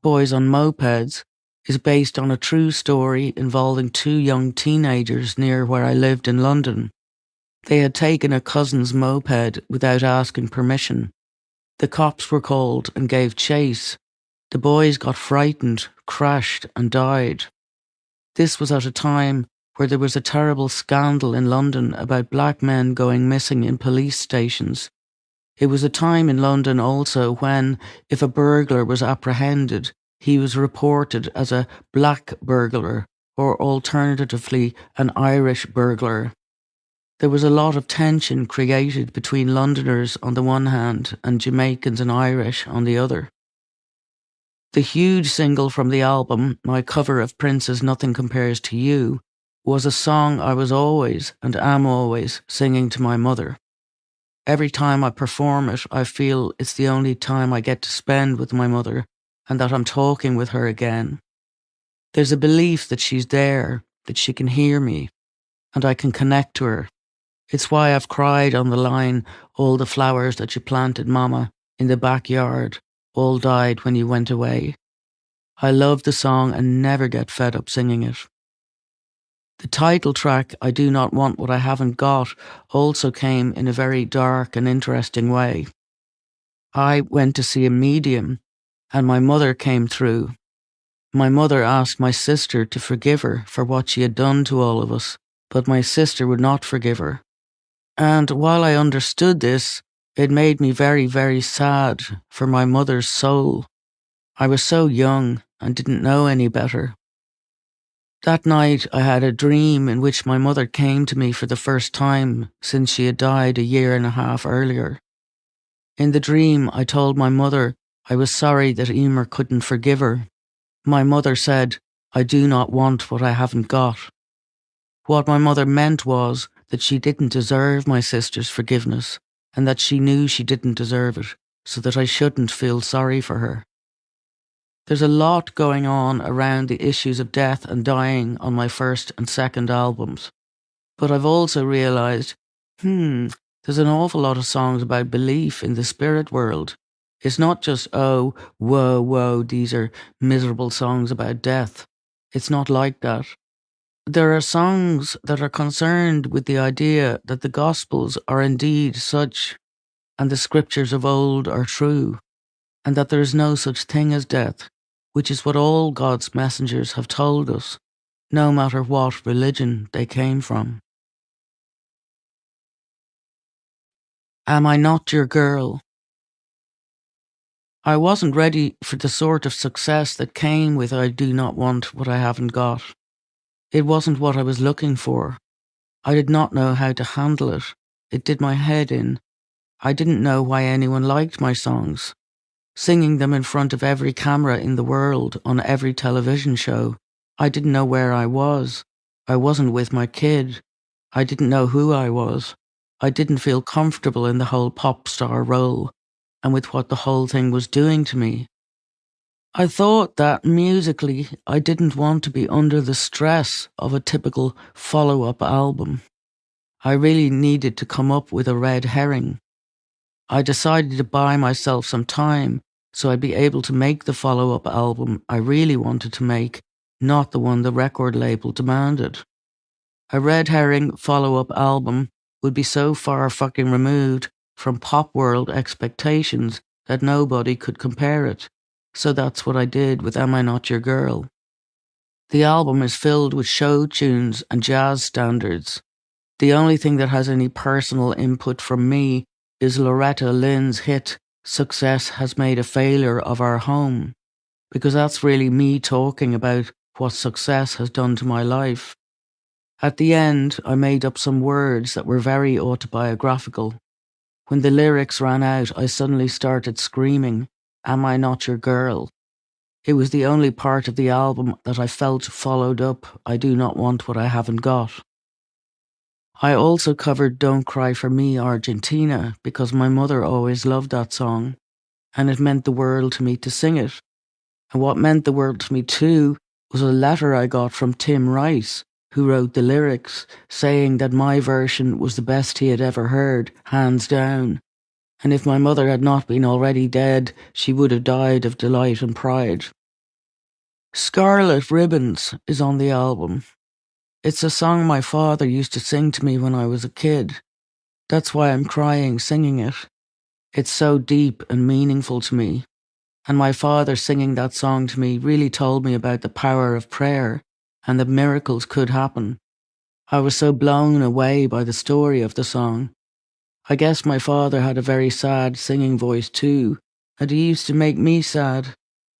Boys on Mopeds is based on a true story involving two young teenagers near where I lived in London. They had taken a cousin's moped without asking permission. The cops were called and gave chase. The boys got frightened, crashed and died. This was at a time where there was a terrible scandal in London about black men going missing in police stations. It was a time in London also when, if a burglar was apprehended, he was reported as a black burglar or alternatively an Irish burglar. There was a lot of tension created between Londoners on the one hand and Jamaicans and Irish on the other. The huge single from the album, my cover of Prince's Nothing Compares to You, was a song I was always and am always singing to my mother. Every time I perform it, I feel it's the only time I get to spend with my mother and that I'm talking with her again. There's a belief that she's there, that she can hear me, and I can connect to her. It's why I've cried on the line, "All the flowers that you planted, Mama, in the backyard, all died when you went away." I love the song and never get fed up singing it. The title track, I Do Not Want What I Haven't Got, also came in a very dark and interesting way. I went to see a medium, and my mother came through. My mother asked my sister to forgive her for what she had done to all of us, but my sister would not forgive her. And while I understood this, it made me very, very sad for my mother's soul. I was so young and didn't know any better. That night I had a dream in which my mother came to me for the first time since she had died a year and a half earlier. In the dream I told my mother I was sorry that Emer couldn't forgive her. My mother said, "I do not want what I haven't got." What my mother meant was that she didn't deserve my sister's forgiveness and that she knew she didn't deserve it, so that I shouldn't feel sorry for her. There's a lot going on around the issues of death and dying on my first and second albums. But I've also realised, there's an awful lot of songs about belief in the spirit world. It's not just, oh, whoa, whoa, these are miserable songs about death. It's not like that. There are songs that are concerned with the idea that the Gospels are indeed such, and the scriptures of old are true, and that there is no such thing as death, which is what all God's messengers have told us, no matter what religion they came from. Am I Not Your Girl? I wasn't ready for the sort of success that came with I Do Not Want What I Haven't Got. It wasn't what I was looking for. I did not know how to handle it. It did my head in. I didn't know why anyone liked my songs. Singing them in front of every camera in the world, on every television show, I didn't know where I was. I wasn't with my kid. I didn't know who I was. I didn't feel comfortable in the whole pop star role and with what the whole thing was doing to me. I thought that musically I didn't want to be under the stress of a typical follow-up album. I really needed to come up with a red herring. I decided to buy myself some time so I'd be able to make the follow-up album I really wanted to make, not the one the record label demanded. A red herring follow-up album would be so far fucking removed from pop world expectations that nobody could compare it. So that's what I did with Am I Not Your Girl? The album is filled with show tunes and jazz standards. The only thing that has any personal input from me is Loretta Lynn's hit, Success Has Made a Failure of Our Home, because that's really me talking about what success has done to my life. At the end, I made up some words that were very autobiographical. When the lyrics ran out, I suddenly started screaming, "Am I Not Your Girl?" It was the only part of the album that I felt followed up I Do Not Want What I Haven't Got. I also covered Don't Cry For Me, Argentina, because my mother always loved that song, and it meant the world to me to sing it. And what meant the world to me too was a letter I got from Tim Rice, who wrote the lyrics, saying that my version was the best he had ever heard, hands down. And if my mother had not been already dead, she would have died of delight and pride. Scarlet Ribbons is on the album. It's a song my father used to sing to me when I was a kid. That's why I'm crying singing it. It's so deep and meaningful to me. And my father singing that song to me really told me about the power of prayer and that miracles could happen. I was so blown away by the story of the song. I guess my father had a very sad singing voice too, and he used to make me sad,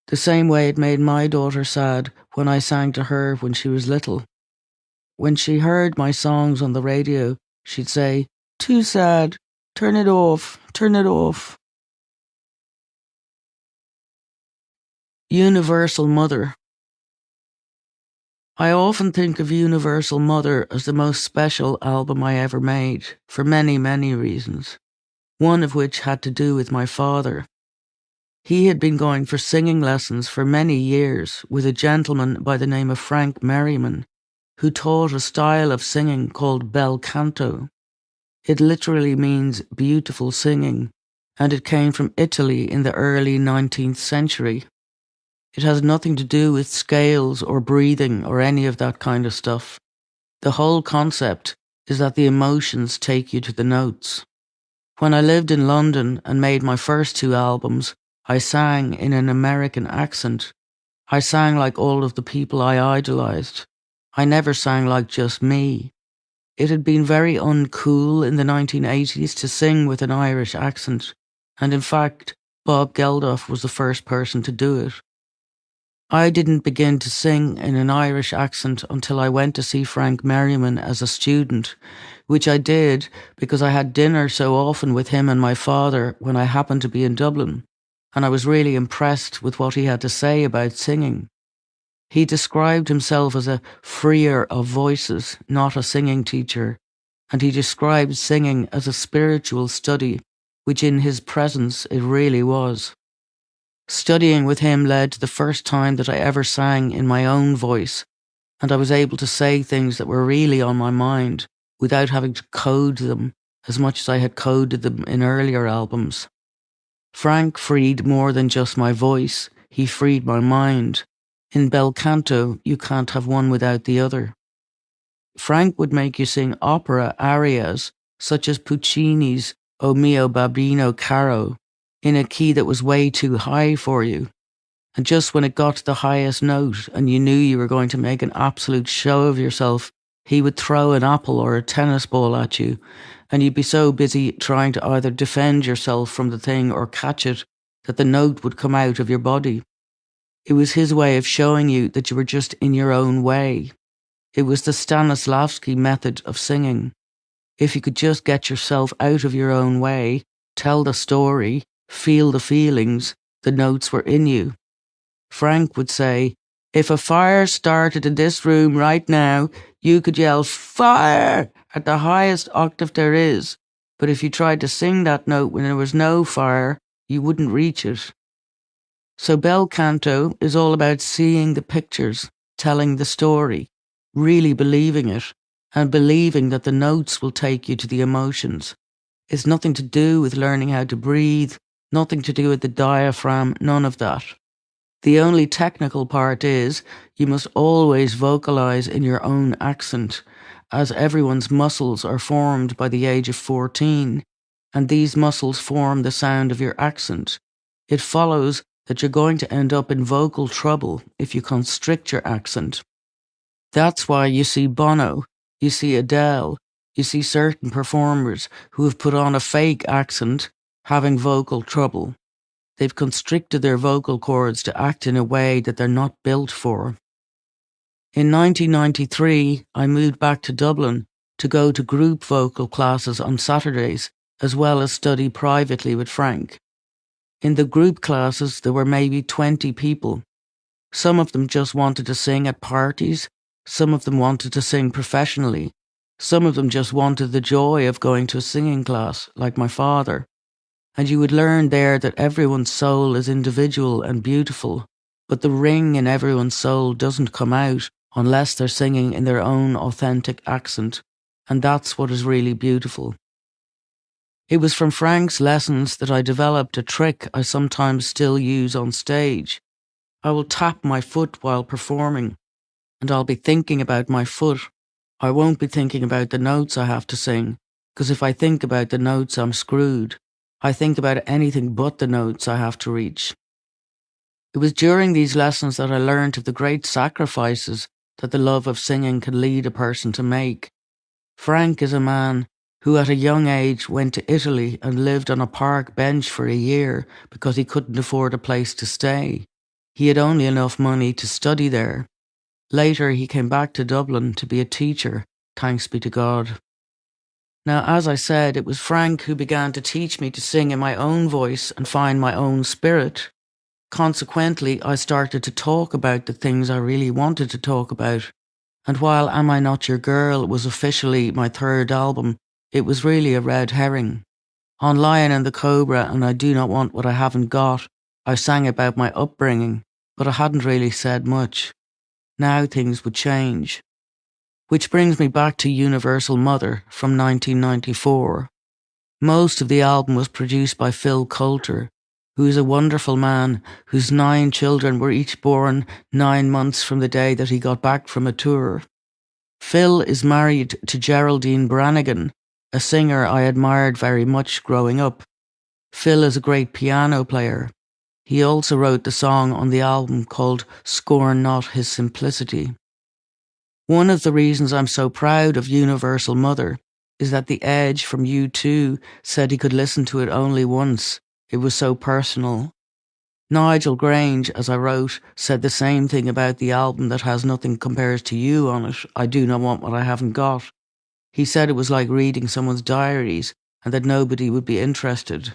the same way it made my daughter sad when I sang to her when she was little. When she heard my songs on the radio, she'd say, "Too sad, turn it off, turn it off." Universal Mother. I often think of Universal Mother as the most special album I ever made, for many, many reasons. One of which had to do with my father. He had been going for singing lessons for many years with a gentleman by the name of Frank Merriman, who taught a style of singing called bel canto. It literally means beautiful singing, and it came from Italy in the early 19th century. It has nothing to do with scales or breathing or any of that kind of stuff. The whole concept is that the emotions take you to the notes. When I lived in London and made my first 2 albums, I sang in an American accent. I sang like all of the people I idolized. I never sang like just me. It had been very uncool in the 1980s to sing with an Irish accent, and in fact, Bob Geldof was the first person to do it. I didn't begin to sing in an Irish accent until I went to see Frank Merriman as a student, which I did because I had dinner so often with him and my father when I happened to be in Dublin, and I was really impressed with what he had to say about singing. He described himself as a freer of voices, not a singing teacher, and he described singing as a spiritual study, which in his presence it really was. Studying with him led to the first time that I ever sang in my own voice, and I was able to say things that were really on my mind without having to code them as much as I had coded them in earlier albums. Frank freed more than just my voice, he freed my mind. In bel canto, you can't have one without the other. Frank would make you sing opera arias, such as Puccini's O mio babbino caro, in a key that was way too high for you. And just when it got to the highest note and you knew you were going to make an absolute show of yourself, he would throw an apple or a tennis ball at you, and you'd be so busy trying to either defend yourself from the thing or catch it that the note would come out of your body. It was his way of showing you that you were just in your own way. It was the Stanislavski method of singing. If you could just get yourself out of your own way, tell the story, feel the feelings, the notes were in you. Frank would say, "If a fire started in this room right now, you could yell 'fire' at the highest octave there is, but if you tried to sing that note when there was no fire, you wouldn't reach it." So bel canto is all about seeing the pictures, telling the story, really believing it, and believing that the notes will take you to the emotions. It's nothing to do with learning how to breathe, nothing to do with the diaphragm, none of that. The only technical part is you must always vocalize in your own accent, as everyone's muscles are formed by the age of 14, and these muscles form the sound of your accent. It follows that you're going to end up in vocal trouble if you constrict your accent. That's why you see Bono, you see Adele, you see certain performers who have put on a fake accent having vocal trouble. They've constricted their vocal cords to act in a way that they're not built for. In 1993, I moved back to Dublin to go to group vocal classes on Saturdays, as well as study privately with Frank. In the group classes, there were maybe 20 people. Some of them just wanted to sing at parties, some of them wanted to sing professionally, some of them just wanted the joy of going to a singing class, like my father. And you would learn there that everyone's soul is individual and beautiful, but the ring in everyone's soul doesn't come out unless they're singing in their own authentic accent, and that's what is really beautiful. It was from Frank's lessons that I developed a trick I sometimes still use on stage. I will tap my foot while performing, and I'll be thinking about my foot. I won't be thinking about the notes I have to sing, because if I think about the notes, I'm screwed. I think about anything but the notes I have to reach. It was during these lessons that I learned of the great sacrifices that the love of singing can lead a person to make. Frank is a man who at a young age went to Italy and lived on a park bench for a year because he couldn't afford a place to stay. He had only enough money to study there. Later, he came back to Dublin to be a teacher, thanks be to God. Now, as I said, it was Frank who began to teach me to sing in my own voice and find my own spirit. Consequently, I started to talk about the things I really wanted to talk about. And while Am I Not Your Girl was officially my third album, it was really a red herring. On Lion and the Cobra and I Do Not Want What I Haven't Got, I sang about my upbringing, but I hadn't really said much. Now things would change. Which brings me back to Universal Mother from 1994. Most of the album was produced by Phil Coulter, who is a wonderful man whose 9 children were each born 9 months from the day that he got back from a tour. Phil is married to Geraldine Brannigan, a singer I admired very much growing up. Phil is a great piano player. He also wrote the song on the album called Scorn Not His Simplicity. One of the reasons I'm so proud of Universal Mother is that The Edge from U2 said he could listen to it only once. It was so personal. Nigel Grange, as I wrote, said the same thing about the album that has Nothing Compares to You on it, I Do Not Want What I Haven't Got. He said it was like reading someone's diaries and that nobody would be interested.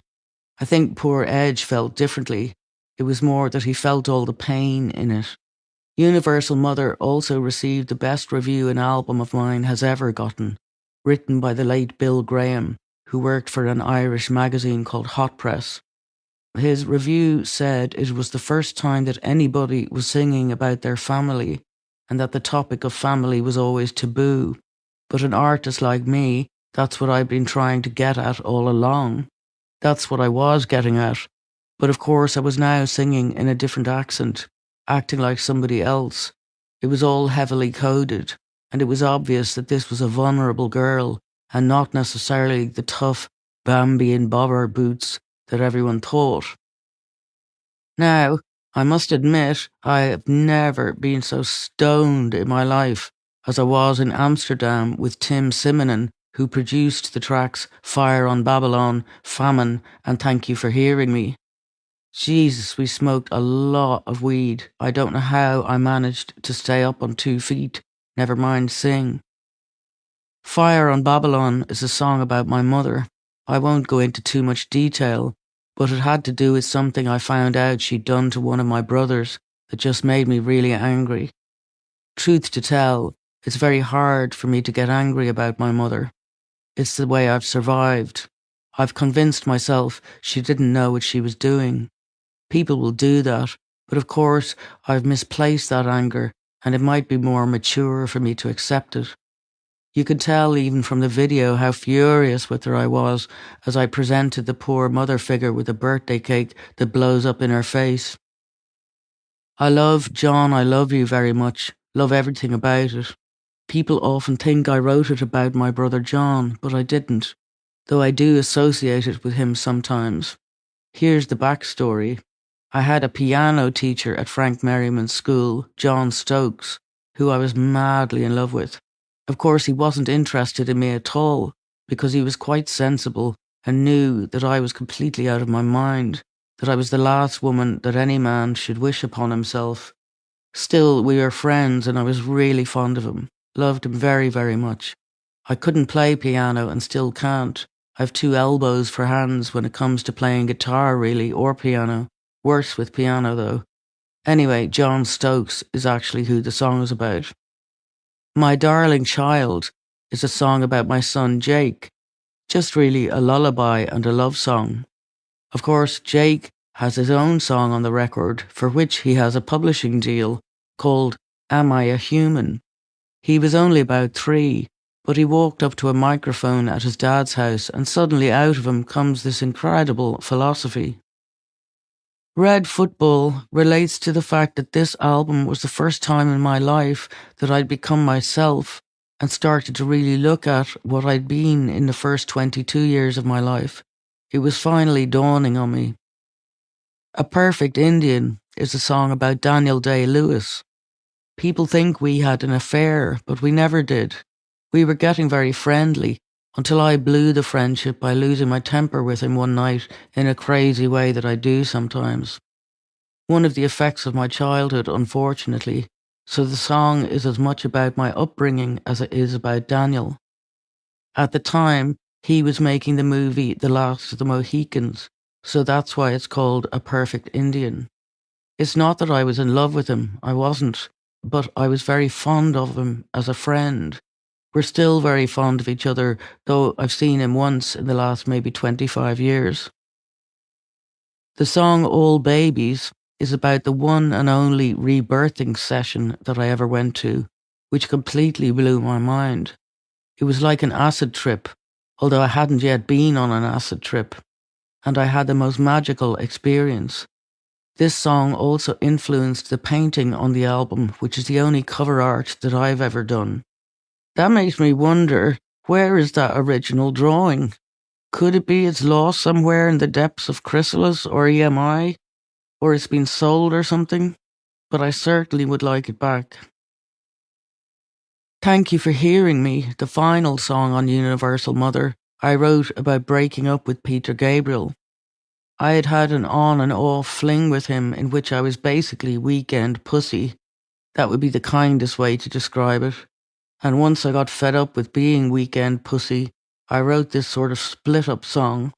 I think poor Edge felt differently. It was more that he felt all the pain in it. Universal Mother also received the best review an album of mine has ever gotten, written by the late Bill Graham, who worked for an Irish magazine called Hot Press. His review said it was the first time that anybody was singing about their family and that the topic of family was always taboo. But an artist like me, that's what I've been trying to get at all along. That's what I was getting at. But of course I was now singing in a different accent, acting like somebody else. It was all heavily coded, and it was obvious that this was a vulnerable girl and not necessarily the tough Bambi and bobber boots that everyone thought. Now, I must admit, I have never been so stoned in my life as I was in Amsterdam with Tim Simonon, who produced the tracks Fire on Babylon, Famine, and Thank You for Hearing Me. Jesus, we smoked a lot of weed. I don't know how I managed to stay up on 2 feet, never mind sing. Fire on Babylon is a song about my mother. I won't go into too much detail, but it had to do with something I found out she'd done to one of my brothers that just made me really angry. Truth to tell, it's very hard for me to get angry about my mother. It's the way I've survived. I've convinced myself she didn't know what she was doing. People will do that, but of course I've misplaced that anger, and it might be more mature for me to accept it. You could tell even from the video how furious with her I was as I presented the poor mother figure with a birthday cake that blows up in her face. I love John, I Love You very much, love everything about it. People often think I wrote it about my brother John, but I didn't, though I do associate it with him sometimes. Here's the backstory. I had a piano teacher at Frank Merriman's school, John Stokes, who I was madly in love with. Of course, he wasn't interested in me at all, because he was quite sensible and knew that I was completely out of my mind, that I was the last woman that any man should wish upon himself. Still, we were friends and I was really fond of him, loved him very, very much. I couldn't play piano and still can't. I have 2 elbows for hands when it comes to playing guitar, really, or piano. Worse with piano, though. Anyway, John Stokes is actually who the song is about. My Darling Child is a song about my son Jake, just really a lullaby and a love song. Of course, Jake has his own song on the record for which he has a publishing deal called Am I a Human? He was only about 3, but he walked up to a microphone at his dad's house and suddenly out of him comes this incredible philosophy. Red Football relates to the fact that this album was the first time in my life that I'd become myself and started to really look at what I'd been in the first 22 years of my life. It was finally dawning on me. A Perfect Indian is a song about Daniel Day-Lewis. People think we had an affair, but we never did. We were getting very friendly until I blew the friendship by losing my temper with him one night in a crazy way that I do sometimes. One of the effects of my childhood, unfortunately, so the song is as much about my upbringing as it is about Daniel. At the time, he was making the movie The Last of the Mohicans, so that's why it's called A Perfect Indian. It's not that I was in love with him, I wasn't, but I was very fond of him as a friend. We're still very fond of each other, though I've seen him once in the last maybe 25 years. The song All Babies is about the one and only rebirthing session that I ever went to, which completely blew my mind. It was like an acid trip, although I hadn't yet been on an acid trip, and I had the most magical experience. This song also influenced the painting on the album, which is the only cover art that I've ever done. That makes me wonder, where is that original drawing? Could it be it's lost somewhere in the depths of Chrysalis or EMI? Or it's been sold or something? But I certainly would like it back. Thank You for Hearing Me, the final song on Universal Mother, I wrote about breaking up with Peter Gabriel. I had had an on and off fling with him in which I was basically weekend pussy. That would be the kindest way to describe it. And once I got fed up with being weekend pussy, I wrote this sort of split-up song.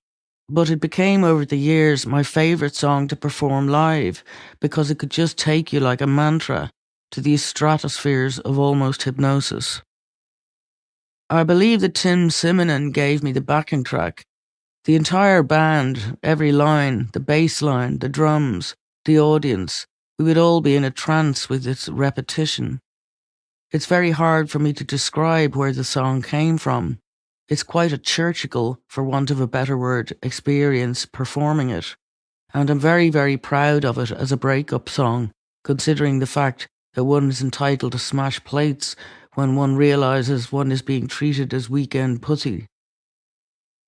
But it became over the years my favourite song to perform live because it could just take you like a mantra to these stratospheres of almost hypnosis. I believe that Tim Simonon gave me the backing track. The entire band, every line, the bass line, the drums, the audience, we would all be in a trance with its repetition. It's very hard for me to describe where the song came from. It's quite a churchical, for want of a better word, experience performing it. And I'm very, very proud of it as a breakup song, considering the fact that one is entitled to smash plates when one realises one is being treated as weekend pussy.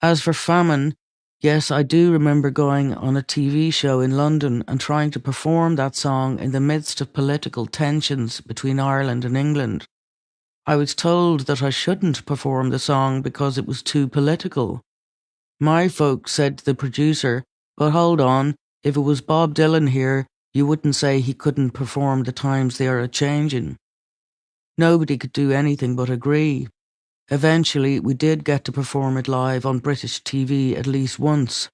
As for Famine, yes, I do remember going on a TV show in London and trying to perform that song in the midst of political tensions between Ireland and England. I was told that I shouldn't perform the song because it was too political. My folks said to the producer, "But hold on, if it was Bob Dylan here, you wouldn't say he couldn't perform The Times They Are A-Changin'." Nobody could do anything but agree. Eventually, we did get to perform it live on British TV at least once.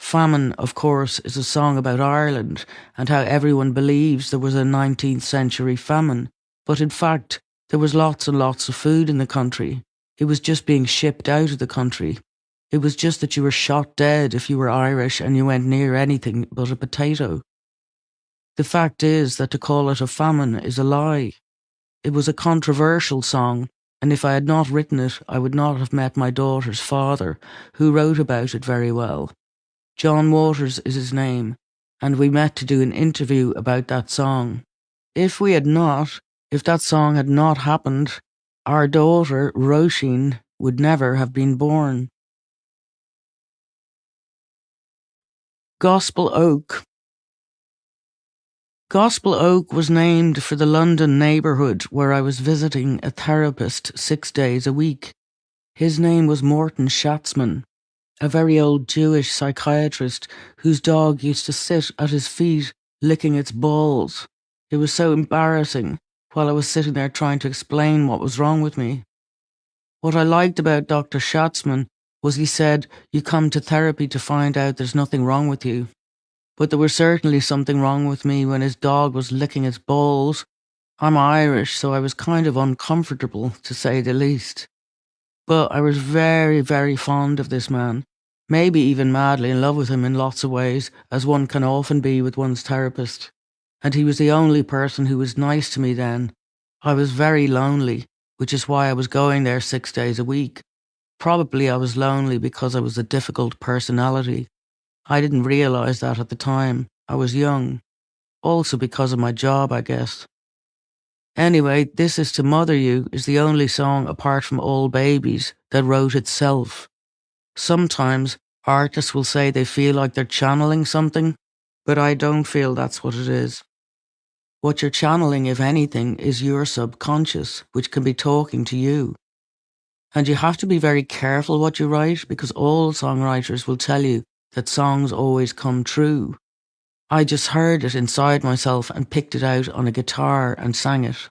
Famine, of course, is a song about Ireland and how everyone believes there was a 19th century famine, but in fact, there was lots and lots of food in the country. It was just being shipped out of the country. It was just that you were shot dead if you were Irish and you went near anything but a potato. The fact is that to call it a famine is a lie. It was a controversial song, and if I had not written it, I would not have met my daughter's father, who wrote about it very well. John Waters is his name, and we met to do an interview about that song. If that song had not happened, our daughter, Roisin, would never have been born. Gospel Oak. Gospel Oak was named for the London neighbourhood where I was visiting a therapist 6 days a week. His name was Morton Schatzman, a very old Jewish psychiatrist whose dog used to sit at his feet licking its balls. It was so embarrassing while I was sitting there trying to explain what was wrong with me. What I liked about Dr. Schatzman was he said, "You come to therapy to find out there's nothing wrong with you." But there was certainly something wrong with me when his dog was licking its balls. I'm Irish, so I was kind of uncomfortable, to say the least. But I was very, very fond of this man. Maybe even madly in love with him in lots of ways, as one can often be with one's therapist. And he was the only person who was nice to me then. I was very lonely, which is why I was going there 6 days a week. Probably I was lonely because I was a difficult personality. I didn't realise that at the time. I was young. Also because of my job, I guess. Anyway, This Is to Mother You is the only song apart from All Babies that wrote itself. Sometimes artists will say they feel like they're channeling something, but I don't feel that's what it is. What you're channeling, if anything, is your subconscious, which can be talking to you. And you have to be very careful what you write, because all songwriters will tell you that songs always come true. I just heard it inside myself and picked it out on a guitar and sang it.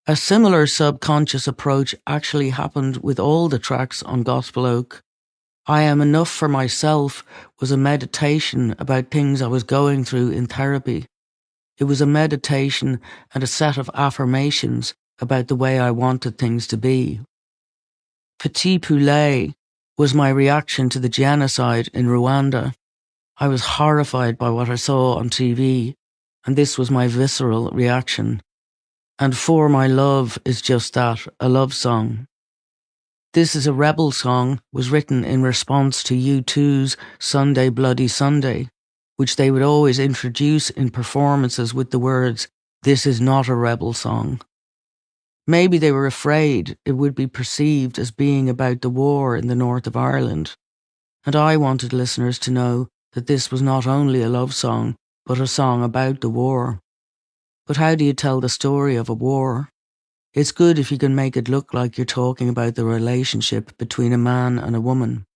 A similar subconscious approach actually happened with all the tracks on Gospel Oak. I Am Enough for Myself was a meditation about things I was going through in therapy. It was a meditation and a set of affirmations about the way I wanted things to be. Petit Poulet was my reaction to the genocide in Rwanda. I was horrified by what I saw on TV, and this was my visceral reaction. And For My Love is just that, a love song. This Is a Rebel Song was written in response to U2's Sunday Bloody Sunday, which they would always introduce in performances with the words, "This is not a rebel song." Maybe they were afraid it would be perceived as being about the war in the north of Ireland, and I wanted listeners to know that this was not only a love song, but a song about the war. But how do you tell the story of a war? It's good if you can make it look like you're talking about the relationship between a man and a woman.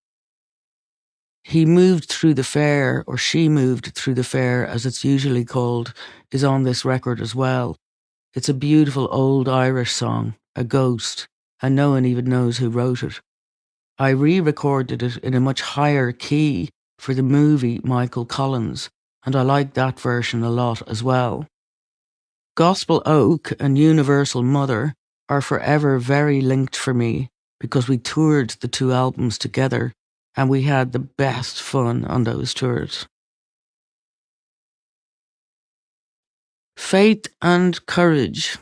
He Moved Through the Fair, or She Moved Through the Fair, as it's usually called, is on this record as well. It's a beautiful old Irish song, a ghost, and no one even knows who wrote it. I re-recorded it in a much higher key for the movie Michael Collins, and I like that version a lot as well. Gospel Oak and Universal Mother are forever very linked for me because we toured the two albums together and we had the best fun on those tours. Faith and Courage.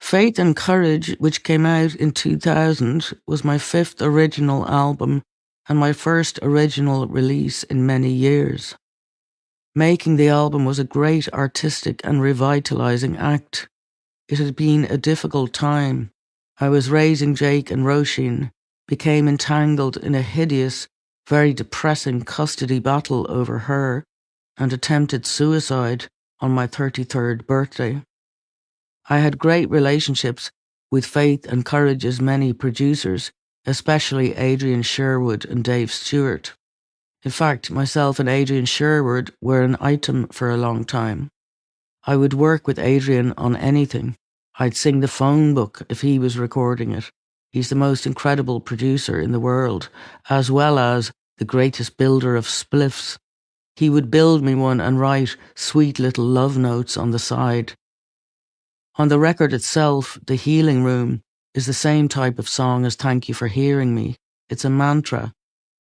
Faith and Courage, which came out in 2000, was my fifth original album and my first original release in many years. Making the album was a great artistic and revitalizing act. It had been a difficult time. I was raising Jake and Roisin, became entangled in a hideous, very depressing custody battle over her, and attempted suicide on my 33rd birthday. I had great relationships with Faith and Courage's many producers, especially Adrian Sherwood and Dave Stewart. In fact, myself and Adrian Sherwood were an item for a long time. I would work with Adrian on anything. I'd sing the phone book if he was recording it. He's the most incredible producer in the world, as well as the greatest builder of spliffs. He would build me one and write sweet little love notes on the side. On the record itself, The Healing Room is the same type of song as Thank You for Hearing Me. It's a mantra,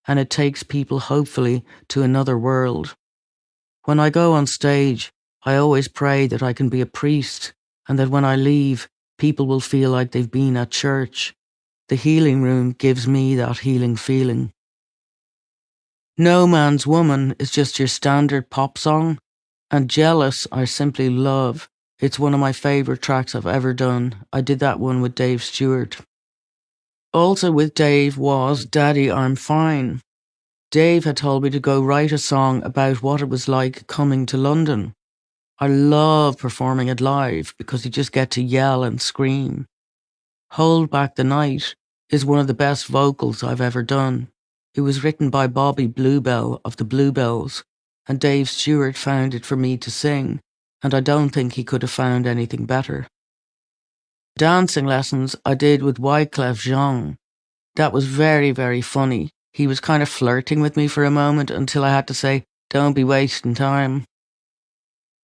and it takes people hopefully to another world. When I go on stage, I always pray that I can be a priest and that when I leave, people will feel like they've been at church. The Healing Room gives me that healing feeling. No Man's Woman is just your standard pop song, and Jealous I simply love. It's one of my favourite tracks I've ever done. I did that one with Dave Stewart. Also with Dave was Daddy I'm Fine. Dave had told me to go write a song about what it was like coming to London. I love performing it live because you just get to yell and scream. Hold Back the Night is one of the best vocals I've ever done. It was written by Bobby Bluebell of the Bluebells, and Dave Stewart found it for me to sing, and I don't think he could have found anything better. Dancing lessons I did with Wyclef Jean. That was very, very funny. He was kind of flirting with me for a moment until I had to say, "Don't be wasting time."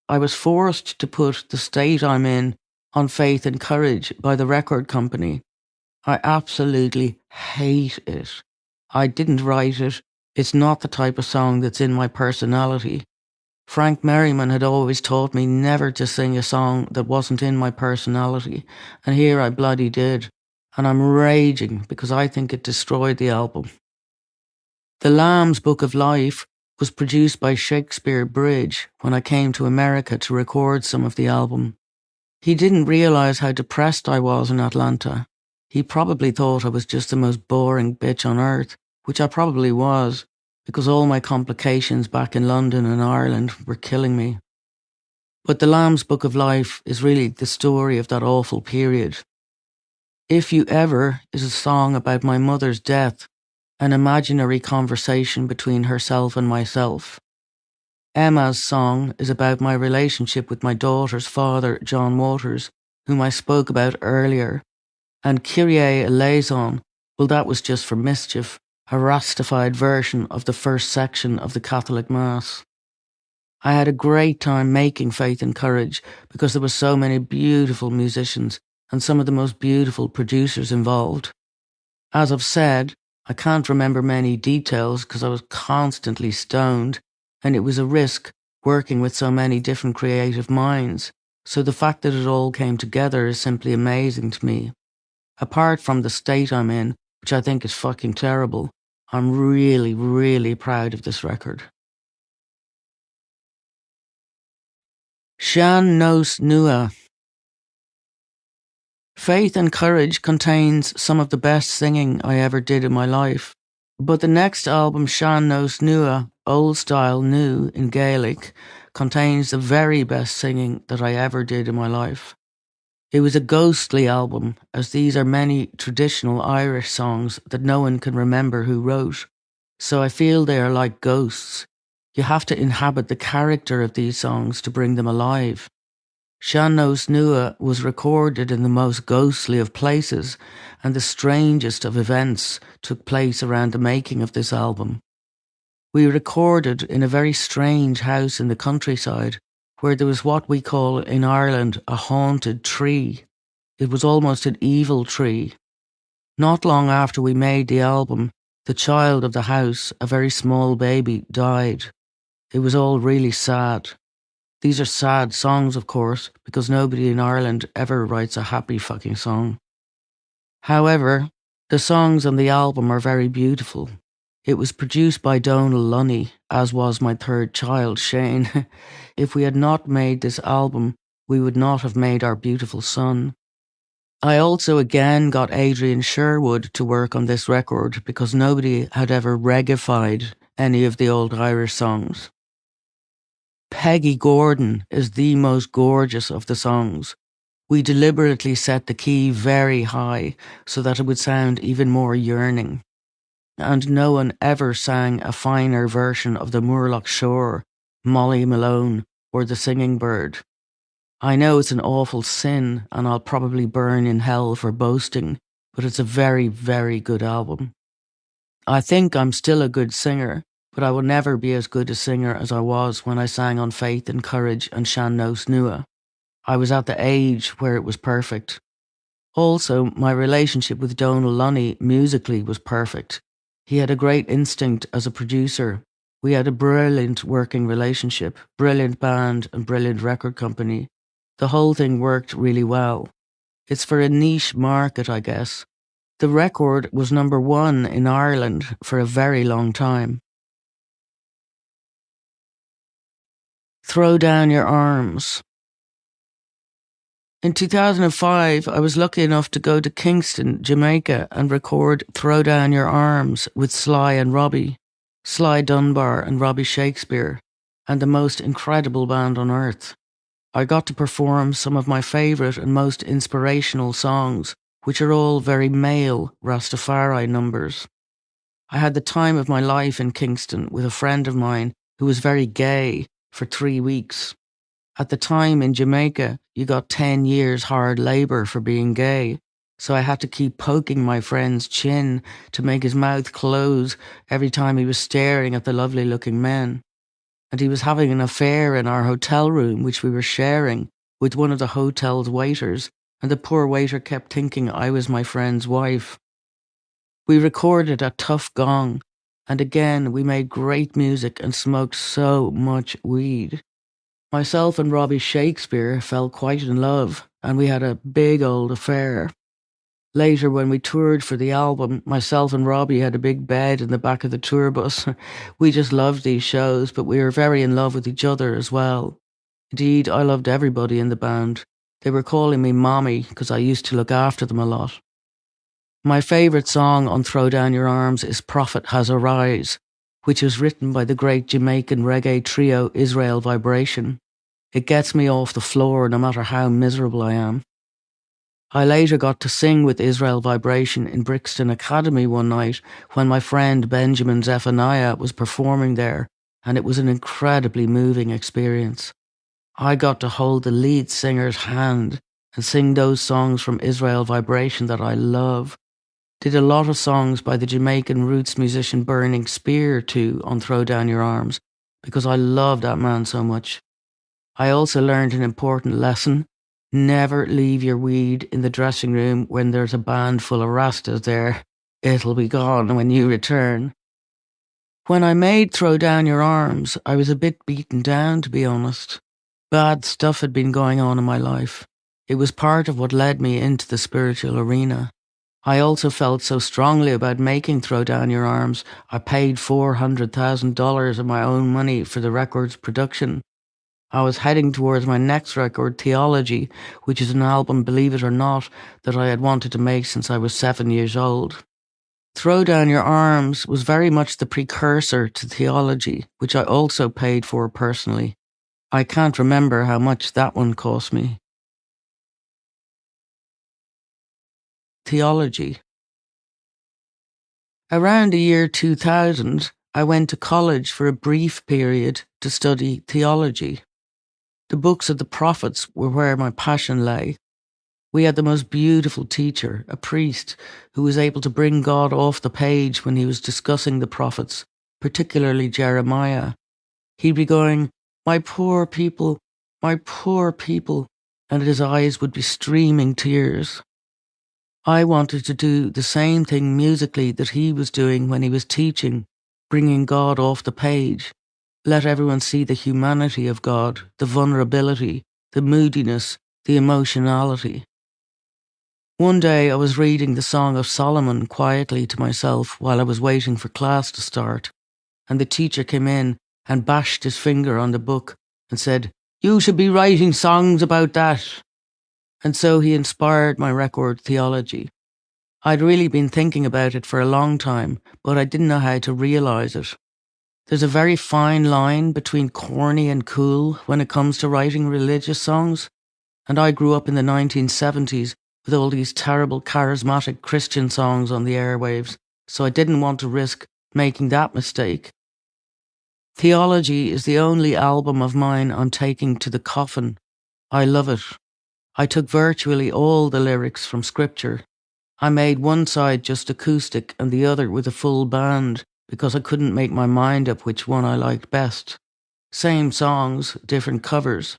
I was forced to put The State I'm In on Faith and Courage by the record company. I absolutely hate it. I didn't write it. It's not the type of song that's in my personality. Frank Merriman had always taught me never to sing a song that wasn't in my personality, and here I bloody did, and I'm raging because I think it destroyed the album. The Lamb's Book of Life was produced by Shakespeare Bridge when I came to America to record some of the album. He didn't realize how depressed I was in Atlanta. He probably thought I was just the most boring bitch on earth, which I probably was, because all my complications back in London and Ireland were killing me. But The Lamb's Book of Life is really the story of that awful period. If You Ever is a song about my mother's death, an imaginary conversation between herself and myself. Emma's song is about my relationship with my daughter's father, John Waters, whom I spoke about earlier. And Kyrie eleison, well, that was just for mischief, a rastified version of the first section of the Catholic Mass. I had a great time making Faith and Courage because there were so many beautiful musicians and some of the most beautiful producers involved. As I've said, I can't remember many details because I was constantly stoned, and it was a risk working with so many different creative minds, so the fact that it all came together is simply amazing to me. Apart from the state I'm in, which I think is fucking terrible, I'm really, really proud of this record. Sean Nos Nua. Faith and Courage contains some of the best singing I ever did in my life. But the next album, Sean Nos Nua, Old Style New in Gaelic, contains the very best singing that I ever did in my life. It was a ghostly album, as these are many traditional Irish songs that no one can remember who wrote. So I feel they are like ghosts. You have to inhabit the character of these songs to bring them alive. Sean Nos Nua was recorded in the most ghostly of places, and the strangest of events took place around the making of this album. We recorded in a very strange house in the countryside, where there was what we call in Ireland a haunted tree. It was almost an evil tree. Not long after we made the album, the child of the house, a very small baby, died. It was all really sad. These are sad songs, of course, because nobody in Ireland ever writes a happy fucking song. However, the songs on the album are very beautiful. It was produced by Donal Lunny, as was my third child, Shane. If we had not made this album, we would not have made our beautiful son. I also again got Adrian Sherwood to work on this record because nobody had ever reggae-fied any of the old Irish songs. Peggy Gordon is the most gorgeous of the songs. We deliberately set the key very high so that it would sound even more yearning. And no one ever sang a finer version of the Moorlock Shore, Molly Malone, or The Singing Bird. I know it's an awful sin and I'll probably burn in hell for boasting, but it's a very, very good album. I think I'm still a good singer, but I will never be as good a singer as I was when I sang on Faith and Courage and Sean Nos Nua. I was at the age where it was perfect. Also, my relationship with Donal Lunny musically was perfect. He had a great instinct as a producer. We had a brilliant working relationship, brilliant band and brilliant record company. The whole thing worked really well. It's for a niche market, I guess. The record was #1 in Ireland for a very long time. Throw Down Your Arms. In 2005, I was lucky enough to go to Kingston, Jamaica, and record Throw Down Your Arms with Sly and Robbie, Sly Dunbar and Robbie Shakespeare, and the most incredible band on earth. I got to perform some of my favourite and most inspirational songs, which are all very male Rastafari numbers. I had the time of my life in Kingston with a friend of mine who was very gay for 3 weeks. At the time in Jamaica, you got 10 years hard labour for being gay, so I had to keep poking my friend's chin to make his mouth close every time he was staring at the lovely looking men. And he was having an affair in our hotel room, which we were sharing, with one of the hotel's waiters, and the poor waiter kept thinking I was my friend's wife. We recorded at Tough Gong, and again we made great music and smoked so much weed. Myself and Robbie Shakespeare fell quite in love, and we had a big old affair. Later, when we toured for the album, myself and Robbie had a big bed in the back of the tour bus. We just loved these shows, but we were very in love with each other as well. Indeed, I loved everybody in the band. They were calling me Mommy because I used to look after them a lot. My favourite song on Throw Down Your Arms is Prophet Has Arise, which was written by the great Jamaican reggae trio Israel Vibration. It gets me off the floor no matter how miserable I am. I later got to sing with Israel Vibration in Brixton Academy one night when my friend Benjamin Zephaniah was performing there, and it was an incredibly moving experience. I got to hold the lead singer's hand and sing those songs from Israel Vibration that I love. Did a lot of songs by the Jamaican roots musician Burning Spear too on Throw Down Your Arms, because I love that man so much. I also learned an important lesson. Never leave your weed in the dressing room when there's a band full of rastas there. It'll be gone when you return. When I made Throw Down Your Arms, I was a bit beaten down, to be honest. Bad stuff had been going on in my life. It was part of what led me into the spiritual arena. I also felt so strongly about making Throw Down Your Arms, I paid $400,000 of my own money for the record's production. I was heading towards my next record, Theology, which is an album, believe it or not, that I had wanted to make since I was 7 years old. Throw Down Your Arms was very much the precursor to Theology, which I also paid for personally. I can't remember how much that one cost me. Theology. Around the year 2000, I went to college for a brief period to study theology. The books of the prophets were where my passion lay. We had the most beautiful teacher, a priest, who was able to bring God off the page when he was discussing the prophets, particularly Jeremiah. He'd be going, my poor people, and his eyes would be streaming tears. I wanted to do the same thing musically that he was doing when he was teaching, bringing God off the page. Let everyone see the humanity of God, the vulnerability, the moodiness, the emotionality. One day I was reading the Song of Solomon quietly to myself while I was waiting for class to start, and the teacher came in and bashed his finger on the book and said, "You should be writing songs about that." And so he inspired my record, Theology. I'd really been thinking about it for a long time, but I didn't know how to realise it. There's a very fine line between corny and cool when it comes to writing religious songs, and I grew up in the 1970s with all these terrible charismatic Christian songs on the airwaves, so I didn't want to risk making that mistake. Theology is the only album of mine I'm taking to the coffin. I love it. I took virtually all the lyrics from scripture. I made one side just acoustic and the other with a full band because I couldn't make my mind up which one I liked best. Same songs, different covers.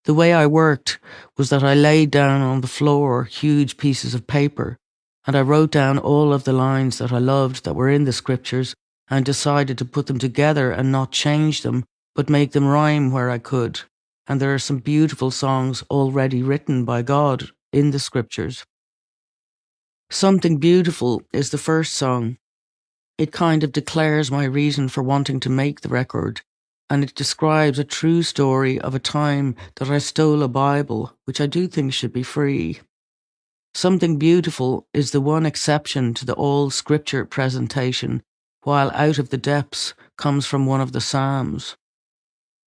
The way I worked was that I laid down on the floor huge pieces of paper and I wrote down all of the lines that I loved that were in the scriptures and decided to put them together and not change them, but make them rhyme where I could. And there are some beautiful songs already written by God in the scriptures. Something Beautiful is the first song. It kind of declares my reason for wanting to make the record, and it describes a true story of a time that I stole a Bible, which I do think should be free. Something Beautiful is the one exception to the all scripture presentation, while Out of the Depths comes from one of the Psalms.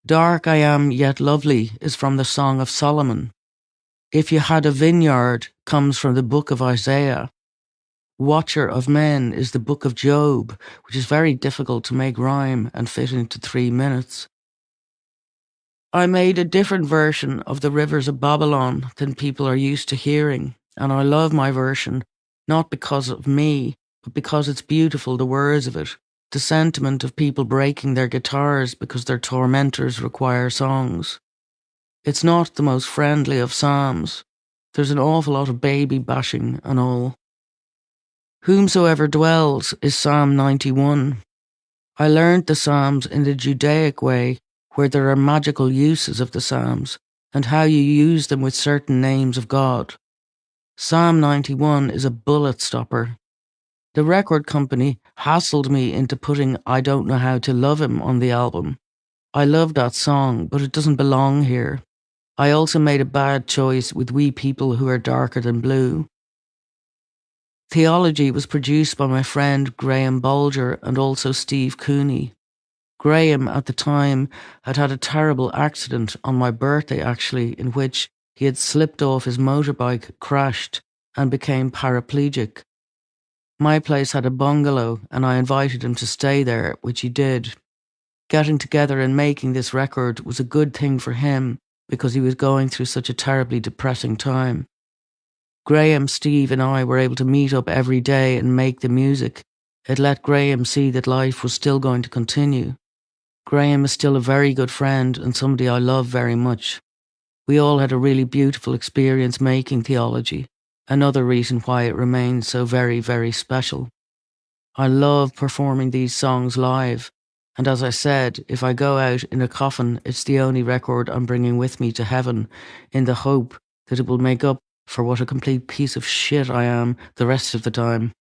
Dark I Am Yet Lovely is from the Song of Solomon. If You Had a Vineyard comes from the book of Isaiah. Watcher of Men is the book of Job, which is very difficult to make rhyme and fit into 3 minutes. I made a different version of The Rivers of Babylon than people are used to hearing, and I love my version, not because of me, but because it's beautiful, the words of it, the sentiment of people breaking their guitars because their tormentors require songs. It's not the most friendly of psalms. There's an awful lot of baby bashing and all. Whomsoever Dwells is Psalm 91. I learned the Psalms in the Judaic way, where there are magical uses of the Psalms, and how you use them with certain names of God. Psalm 91 is a bullet stopper. The record company hassled me into putting I Don't Know How to Love Him on the album. I love that song, but it doesn't belong here. I also made a bad choice with We People Who Are Darker Than Blue. Theology was produced by my friend Graham Bolger and also Steve Cooney. Graham, at the time, had had a terrible accident on my birthday, actually, in which he had slipped off his motorbike, crashed, and became paraplegic. My place had a bungalow, and I invited him to stay there, which he did. Getting together and making this record was a good thing for him because he was going through such a terribly depressing time. Graham, Steve, and I were able to meet up every day and make the music. It let Graham see that life was still going to continue. Graham is still a very good friend and somebody I love very much. We all had a really beautiful experience making Theology, another reason why it remains so very, very special. I love performing these songs live, and as I said, if I go out in a coffin, it's the only record I'm bringing with me to heaven, in the hope that it will make up for what a complete piece of shit I am the rest of the time.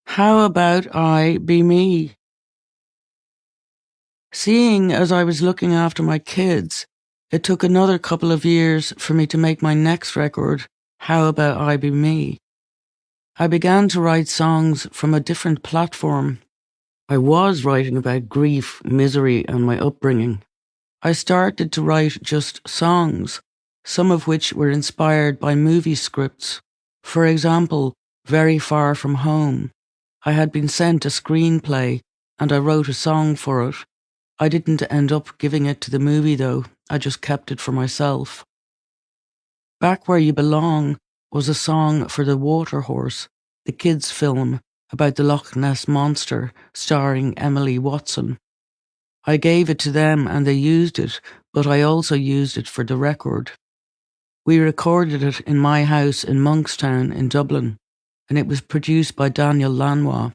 How about I be me? Seeing as I was looking after my kids, it took another couple of years for me to make my next record, How About I Be Me? I began to write songs from a different platform. I was writing about grief, misery, and my upbringing. I started to write just songs, some of which were inspired by movie scripts. For example, Very Far From Home. I had been sent a screenplay, and I wrote a song for it. I didn't end up giving it to the movie, though. I just kept it for myself. Back Where You Belong was a song for The Water Horse, the kids' film about the Loch Ness Monster, starring Emily Watson. I gave it to them and they used it, but I also used it for the record. We recorded it in my house in Monkstown in Dublin, and it was produced by Daniel Lanois.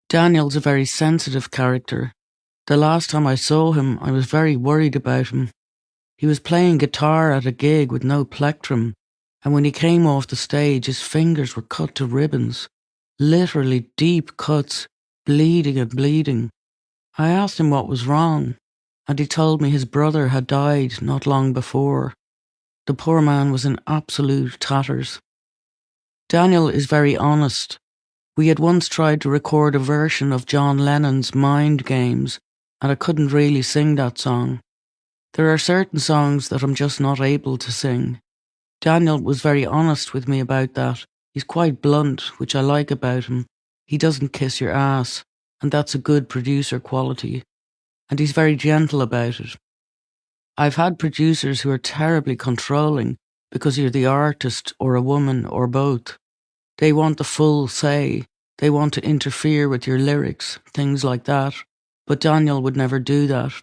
Daniel's a very sensitive character. The last time I saw him, I was very worried about him. He was playing guitar at a gig with no plectrum, and when he came off the stage, his fingers were cut to ribbons. Literally deep cuts, bleeding and bleeding. I asked him what was wrong, and he told me his brother had died not long before. The poor man was in absolute tatters. Daniel is very honest. We had once tried to record a version of John Lennon's Mind Games, and I couldn't really sing that song. There are certain songs that I'm just not able to sing. Daniel was very honest with me about that. He's quite blunt, which I like about him. He doesn't kiss your ass, and that's a good producer quality. And he's very gentle about it. I've had producers who are terribly controlling because you're the artist or a woman or both. They want the full say. They want to interfere with your lyrics, things like that. But Daniel would never do that.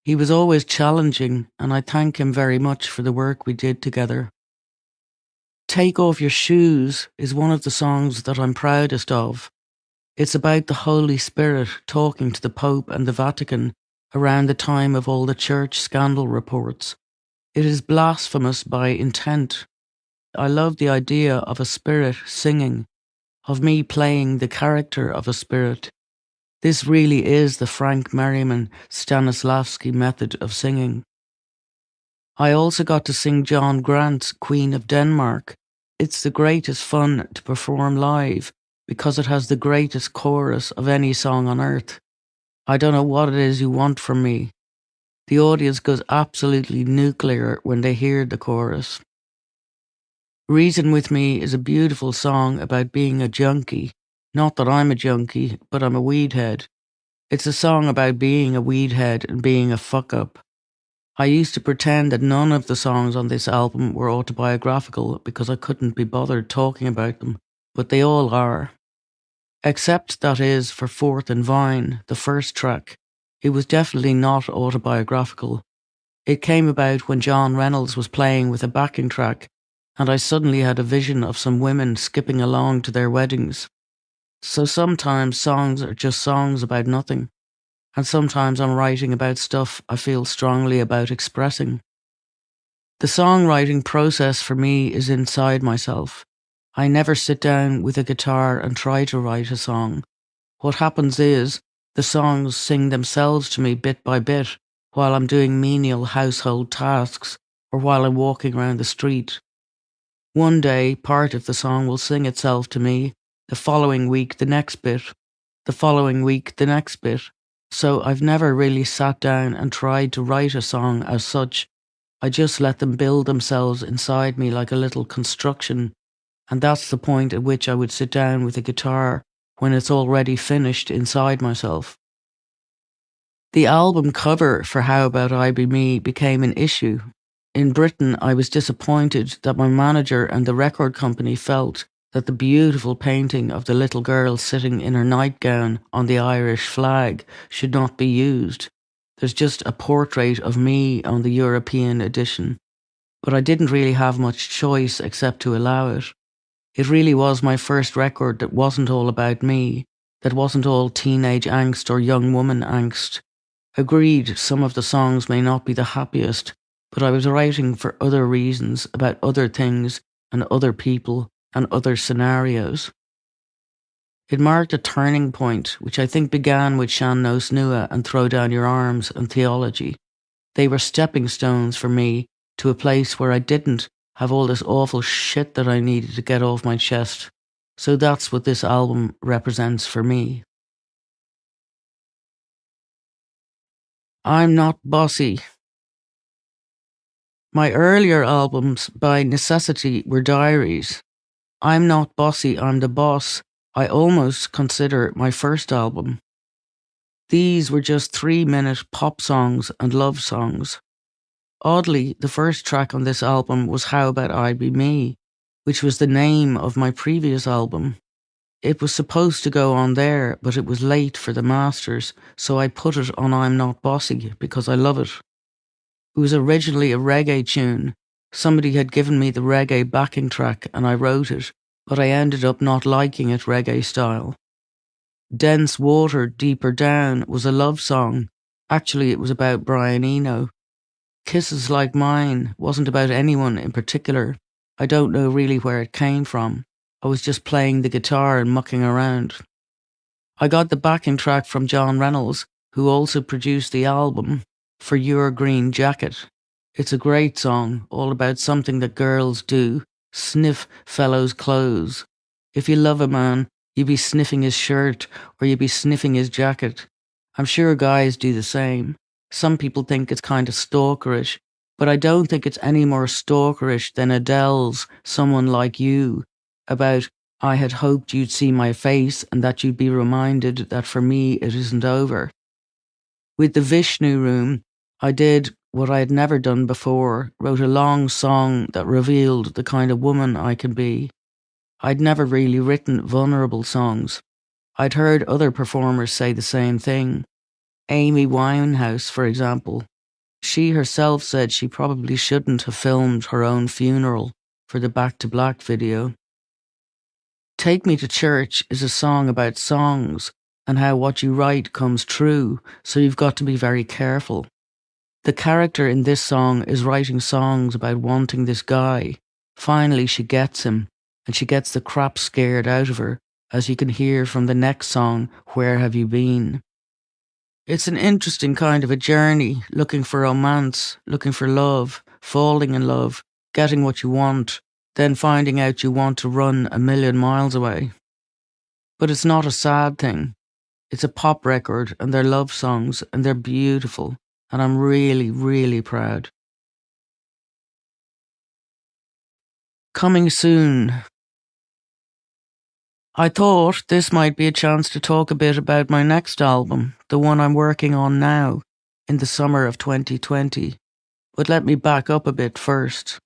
He was always challenging, and I thank him very much for the work we did together. Take Off Your Shoes is one of the songs that I'm proudest of. It's about the Holy Spirit talking to the Pope and the Vatican around the time of all the church scandal reports. It is blasphemous by intent. I love the idea of a spirit singing, of me playing the character of a spirit. This really is the Frank Merriman Stanislavski method of singing. I also got to sing John Grant's Queen of Denmark. It's the greatest fun to perform live because it has the greatest chorus of any song on earth. I don't know what it is you want from me. The audience goes absolutely nuclear when they hear the chorus. Reason With Me is a beautiful song about being a junkie. Not that I'm a junkie, but I'm a weed head. It's a song about being a weed head and being a fuck-up. I used to pretend that none of the songs on this album were autobiographical because I couldn't be bothered talking about them, but they all are. Except, that is, for Fourth and Vine, the first track. It was definitely not autobiographical. It came about when John Reynolds was playing with a backing track, and I suddenly had a vision of some women skipping along to their weddings. So sometimes songs are just songs about nothing, and sometimes I'm writing about stuff I feel strongly about expressing. The songwriting process for me is inside myself. I never sit down with a guitar and try to write a song. What happens is, the songs sing themselves to me bit by bit while I'm doing menial household tasks or while I'm walking around the street. One day, part of the song will sing itself to me, the following week, the next bit, the following week, the next bit. So I've never really sat down and tried to write a song as such. I just let them build themselves inside me like a little construction, and that's the point at which I would sit down with a guitar when it's already finished inside myself. The album cover for How About I Be Me became an issue. In Britain, I was disappointed that my manager and the record company felt that the beautiful painting of the little girl sitting in her nightgown on the Irish flag should not be used. There's just a portrait of me on the European edition. But I didn't really have much choice except to allow it. It really was my first record that wasn't all about me, that wasn't all teenage angst or young woman angst. Agreed, some of the songs may not be the happiest, but I was writing for other reasons, about other things and other people and other scenarios. It marked a turning point, which I think began with Sean Nos Nua and Throw Down Your Arms and Theology. They were stepping stones for me to a place where I didn't have all this awful shit that I needed to get off my chest. So that's what this album represents for me. I'm not bossy. My earlier albums, by necessity, were diaries. I'm Not Bossy, I'm the Boss, I almost consider my first album. These were just 3-minute pop songs and love songs. Oddly, the first track on this album was How About I Be Me, which was the name of my previous album. It was supposed to go on there, but it was late for the masters, so I put it on I'm Not Bossy because I love it. It was originally a reggae tune. Somebody had given me the reggae backing track and I wrote it, but I ended up not liking it reggae style. Dense Water, Deeper Down was a love song. Actually, it was about Brian Eno. Kisses Like Mine wasn't about anyone in particular. I don't know really where it came from. I was just playing the guitar and mucking around. I got the backing track from John Reynolds, who also produced the album, for Your Green Jacket. It's a great song, all about something that girls do, sniff fellows' clothes. If you love a man, you be sniffing his shirt or you be sniffing his jacket. I'm sure guys do the same. Some people think it's kind of stalkerish, but I don't think it's any more stalkerish than Adele's Someone Like You, about I had hoped you'd see my face and that you'd be reminded that for me it isn't over. With the Vishnu Room, I did what I had never done before, wrote a long song that revealed the kind of woman I can be. I'd never really written vulnerable songs. I'd heard other performers say the same thing. Amy Winehouse, for example. She herself said she probably shouldn't have filmed her own funeral for the Back to Black video. Take Me to Church is a song about songs and how what you write comes true, so you've got to be very careful. The character in this song is writing songs about wanting this guy. Finally, she gets him, and she gets the crap scared out of her, as you can hear from the next song, Where Have You Been? It's an interesting kind of a journey, looking for romance, looking for love, falling in love, getting what you want, then finding out you want to run 1,000,000 miles away. But it's not a sad thing. It's a pop record, and they're love songs, and they're beautiful, and I'm really, really proud. Coming soon. I thought this might be a chance to talk a bit about my next album, the one I'm working on now, in the summer of 2020. But let me back up a bit first.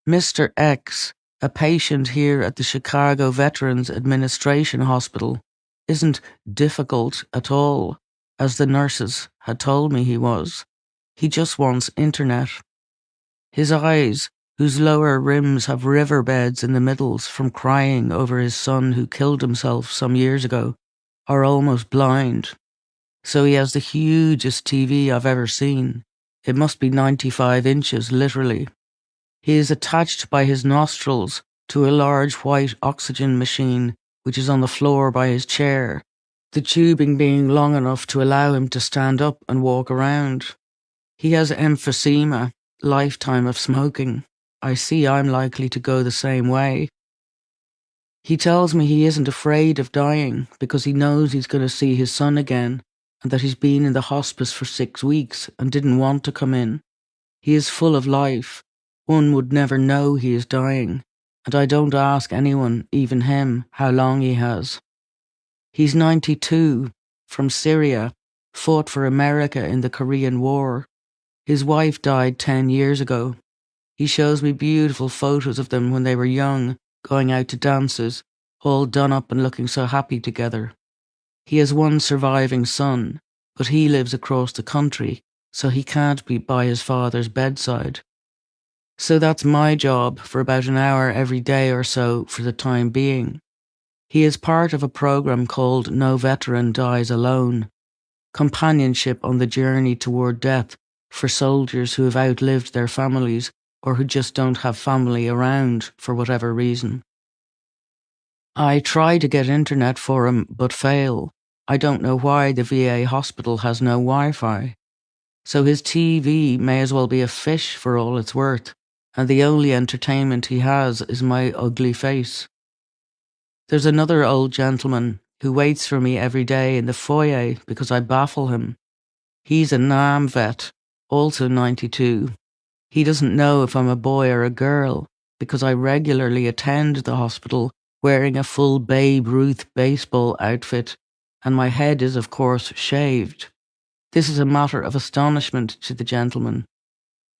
Mr. X, a patient here at the Chicago Veterans Administration Hospital, isn't difficult at all, as the nurses had told me he was. He just wants internet. His eyes, whose lower rims have riverbeds in the middles from crying over his son who killed himself some years ago, are almost blind. So he has the hugest TV I've ever seen. It must be 95 inches, literally. He is attached by his nostrils to a large white oxygen machine which is on the floor by his chair, the tubing being long enough to allow him to stand up and walk around. He has emphysema, lifetime of smoking. I see I'm likely to go the same way. He tells me he isn't afraid of dying because he knows he's going to see his son again and that he's been in the hospice for 6 weeks and didn't want to come in. He is full of life. One would never know he is dying, and I don't ask anyone, even him, how long he has. He's 92, from Syria, fought for America in the Korean War. His wife died 10 years ago. He shows me beautiful photos of them when they were young, going out to dances, all done up and looking so happy together. He has one surviving son, but he lives across the country, so he can't be by his father's bedside. So that's my job for about an hour every day or so for the time being. He is part of a program called No Veteran Dies Alone, companionship on the journey toward death for soldiers who have outlived their families or who just don't have family around for whatever reason. I try to get internet for him, but fail. I don't know why the VA hospital has no Wi-Fi. So his TV may as well be a fish for all it's worth, and the only entertainment he has is my ugly face. There's another old gentleman who waits for me every day in the foyer because I baffle him. He's a NAM vet, also 92. He doesn't know if I'm a boy or a girl because I regularly attend the hospital wearing a full Babe Ruth baseball outfit, and my head is, of course, shaved. This is a matter of astonishment to the gentleman.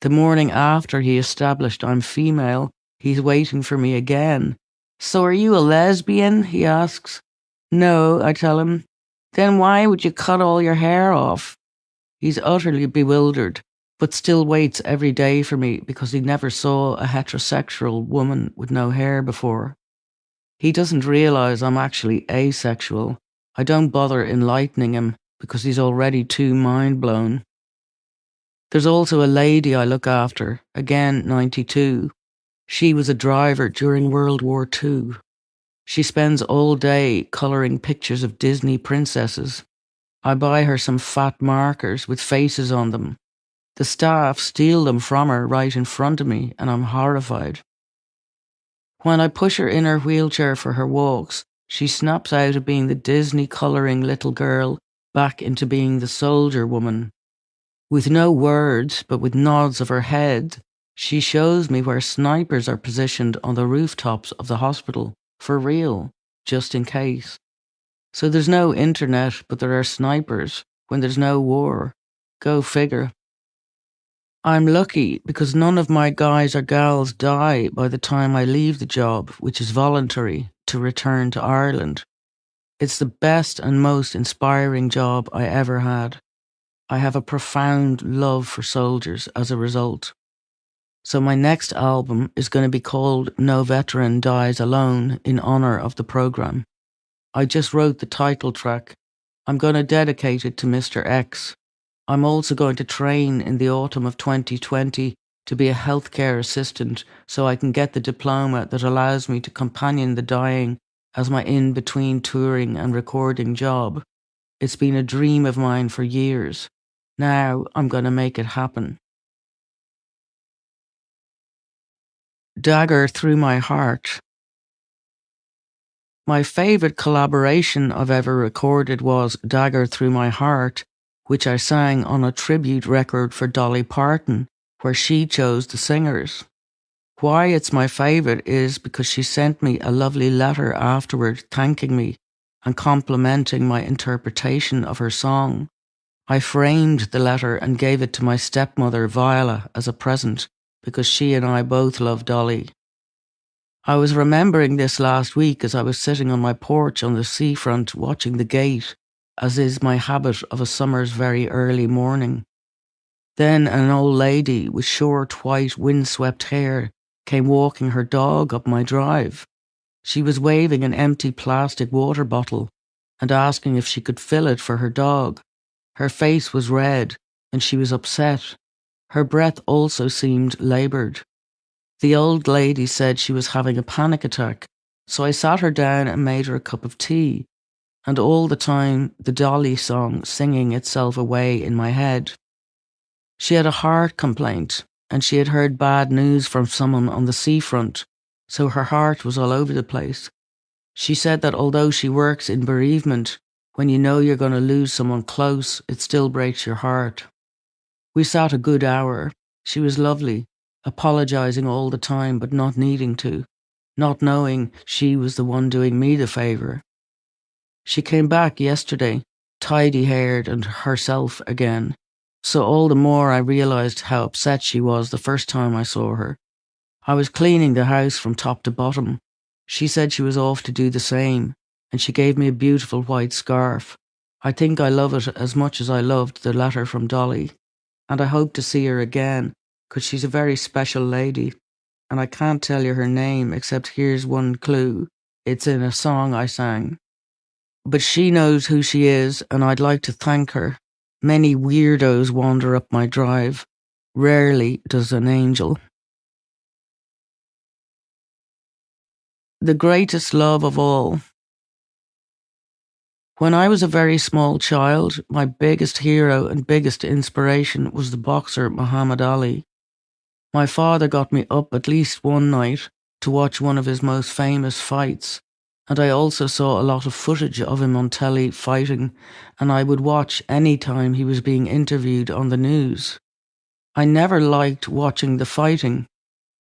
The morning after he established I'm female, he's waiting for me again. "So are you a lesbian?" he asks. "No," I tell him. "Then why would you cut all your hair off?" He's utterly bewildered, but still waits every day for me because he never saw a heterosexual woman with no hair before. He doesn't realize I'm actually asexual. I don't bother enlightening him because he's already too mind-blown. There's also a lady I look after, again 92. She was a driver during World War II. She spends all day colouring pictures of Disney princesses. I buy her some fat markers with faces on them. The staff steal them from her right in front of me, and I'm horrified. When I push her in her wheelchair for her walks, she snaps out of being the Disney colouring little girl back into being the soldier woman. With no words, but with nods of her head, she shows me where snipers are positioned on the rooftops of the hospital, for real, just in case. So there's no internet, but there are snipers when there's no war. Go figure. I'm lucky because none of my guys or gals die by the time I leave the job, which is voluntary, to return to Ireland. It's the best and most inspiring job I ever had. I have a profound love for soldiers as a result. So my next album is going to be called No Veteran Dies Alone in honor of the program. I just wrote the title track. I'm going to dedicate it to Mr. X. I'm also going to train in the autumn of 2020 to be a healthcare assistant so I can get the diploma that allows me to companion the dying as my in-between touring and recording job. It's been a dream of mine for years. Now I'm going to make it happen. Dagger Through My Heart. My favourite collaboration I've ever recorded was Dagger Through My Heart, which I sang on a tribute record for Dolly Parton, where she chose the singers. Why it's my favourite is because she sent me a lovely letter afterward thanking me and complimenting my interpretation of her song. I framed the letter and gave it to my stepmother Viola as a present because she and I both love Dolly. I was remembering this last week as I was sitting on my porch on the seafront watching the gate, as is my habit of a summer's very early morning. Then an old lady with short, white, windswept hair came walking her dog up my drive. She was waving an empty plastic water bottle and asking if she could fill it for her dog. Her face was red and she was upset. Her breath also seemed laboured. The old lady said she was having a panic attack, so I sat her down and made her a cup of tea, and all the time the Dolly song singing itself away in my head. She had a heart complaint, and she had heard bad news from someone on the seafront, so her heart was all over the place. She said that although she works in bereavement, when you know you're going to lose someone close, it still breaks your heart. We sat a good hour. She was lovely, apologising all the time but not needing to, not knowing she was the one doing me the favour. She came back yesterday, tidy-haired and herself again, so all the more I realised how upset she was the first time I saw her. I was cleaning the house from top to bottom. She said she was off to do the same, and she gave me a beautiful white scarf. I think I love it as much as I loved the letter from Dolly, and I hope to see her again, 'cause she's a very special lady, and I can't tell you her name except here's one clue. It's in a song I sang. But she knows who she is, and I'd like to thank her. Many weirdos wander up my drive. Rarely does an angel. The greatest love of all. When I was a very small child, my biggest hero and biggest inspiration was the boxer Muhammad Ali. My father got me up at least one night to watch one of his most famous fights, and I also saw a lot of footage of him on telly fighting, and I would watch any time he was being interviewed on the news. I never liked watching the fighting.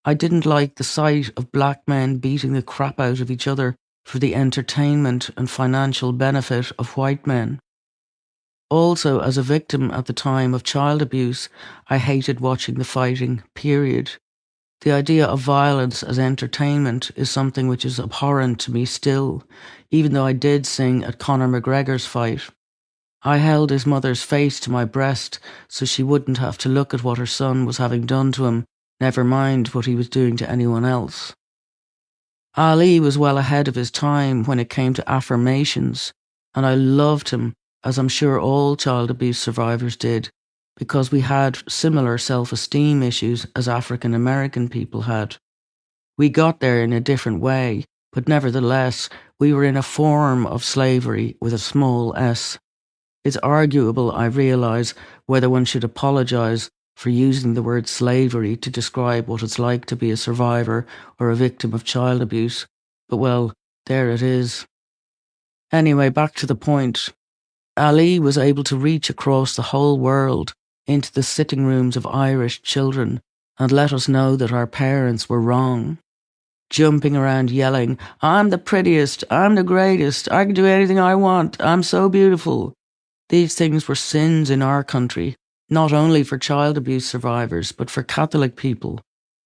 I didn't like the sight of black men beating the crap out of each other for the entertainment and financial benefit of white men. Also, as a victim at the time of child abuse, I hated watching the fighting, period. The idea of violence as entertainment is something which is abhorrent to me still, even though I did sing at Conor McGregor's fight. I held his mother's face to my breast so she wouldn't have to look at what her son was having done to him, never mind what he was doing to anyone else. Ali was well ahead of his time when it came to affirmations, and I loved him, as I'm sure all child abuse survivors did, because we had similar self-esteem issues as African American people had. We got there in a different way, but nevertheless, we were in a form of slavery with a small s. It's arguable, I realise, whether one should apologise for using the word slavery to describe what it's like to be a survivor or a victim of child abuse, but well, there it is. Anyway, back to the point. Ali was able to reach across the whole world into the sitting rooms of Irish children and let us know that our parents were wrong. Jumping around yelling, "I'm the prettiest, I'm the greatest, I can do anything I want, I'm so beautiful." These things were sins in our country, not only for child abuse survivors, but for Catholic people.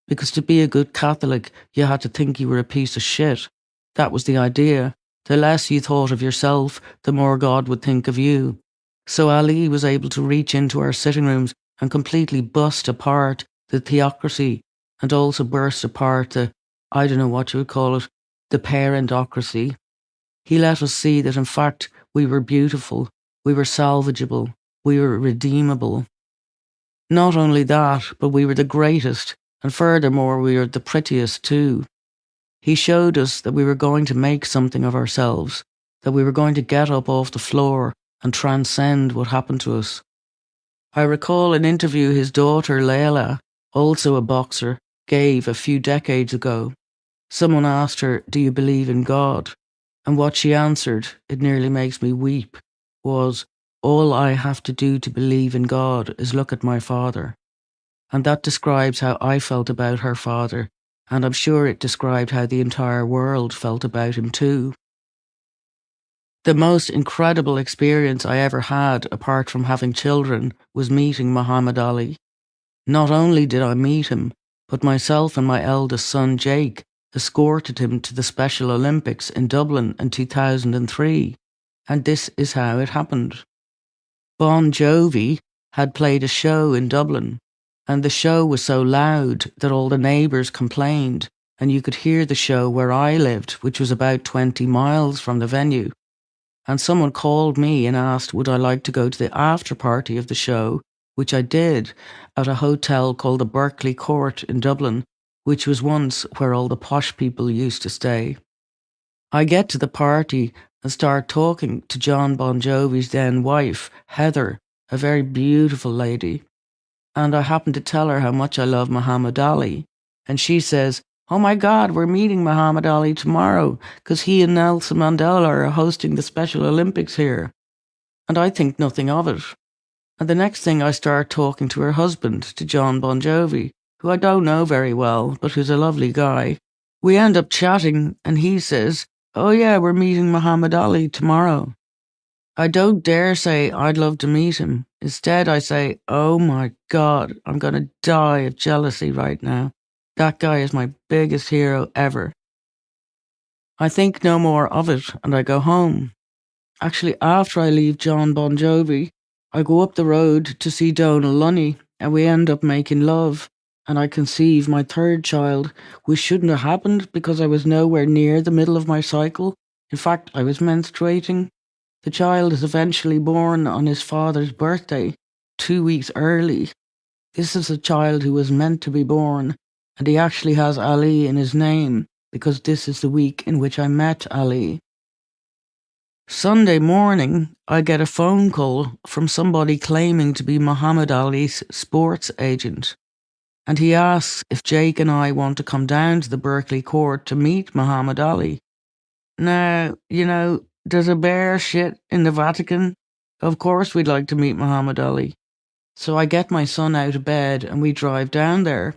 Because to be a good Catholic, you had to think you were a piece of shit. That was the idea. The less you thought of yourself, the more God would think of you. So Ali was able to reach into our sitting rooms and completely bust apart the theocracy, and also burst apart the, I don't know what you would call it, the parentocracy. He let us see that in fact we were beautiful, we were salvageable, we were redeemable. Not only that, but we were the greatest, and furthermore we were the prettiest too. He showed us that we were going to make something of ourselves, that we were going to get up off the floor and transcend what happened to us. I recall an interview his daughter Layla, also a boxer, gave a few decades ago. Someone asked her, "Do you believe in God?" And what she answered, it nearly makes me weep, was, "All I have to do to believe in God is look at my father." And that describes how I felt about her father, and I'm sure it described how the entire world felt about him too. The most incredible experience I ever had, apart from having children, was meeting Muhammad Ali. Not only did I meet him, but myself and my eldest son Jake escorted him to the Special Olympics in Dublin in 2003, and this is how it happened. Bon Jovi had played a show in Dublin, and the show was so loud that all the neighbours complained, and you could hear the show where I lived, which was about 20 miles from the venue. And someone called me and asked would I like to go to the after party of the show, which I did, at a hotel called the Berkeley Court in Dublin, which was once where all the posh people used to stay. I get to the party and start talking to John Bon Jovi's then wife, Heather, a very beautiful lady. And I happen to tell her how much I love Muhammad Ali. And she says, "Oh my God, we're meeting Muhammad Ali tomorrow because he and Nelson Mandela are hosting the Special Olympics here." And I think nothing of it. And the next thing I start talking to her husband, to John Bon Jovi, who I don't know very well, but who's a lovely guy. We end up chatting and he says, "Oh yeah, we're meeting Muhammad Ali tomorrow." I don't dare say I'd love to meet him. Instead, I say, "Oh my God, I'm going to die of jealousy right now. That guy is my biggest hero ever." I think no more of it and I go home. Actually, after I leave John Bon Jovi, I go up the road to see Donal Lunny and we end up making love. And I conceive my third child, which shouldn't have happened because I was nowhere near the middle of my cycle. In fact, I was menstruating. The child is eventually born on his father's birthday, 2 weeks early. This is a child who was meant to be born, and he actually has Ali in his name because this is the week in which I met Ali. Sunday morning, I get a phone call from somebody claiming to be Muhammad Ali's sports agent. And he asks if Jake and I want to come down to the Berkeley court to meet Muhammad Ali. Now, there's a bear shit in the Vatican. Of course we'd like to meet Muhammad Ali. So I get my son out of bed and we drive down there.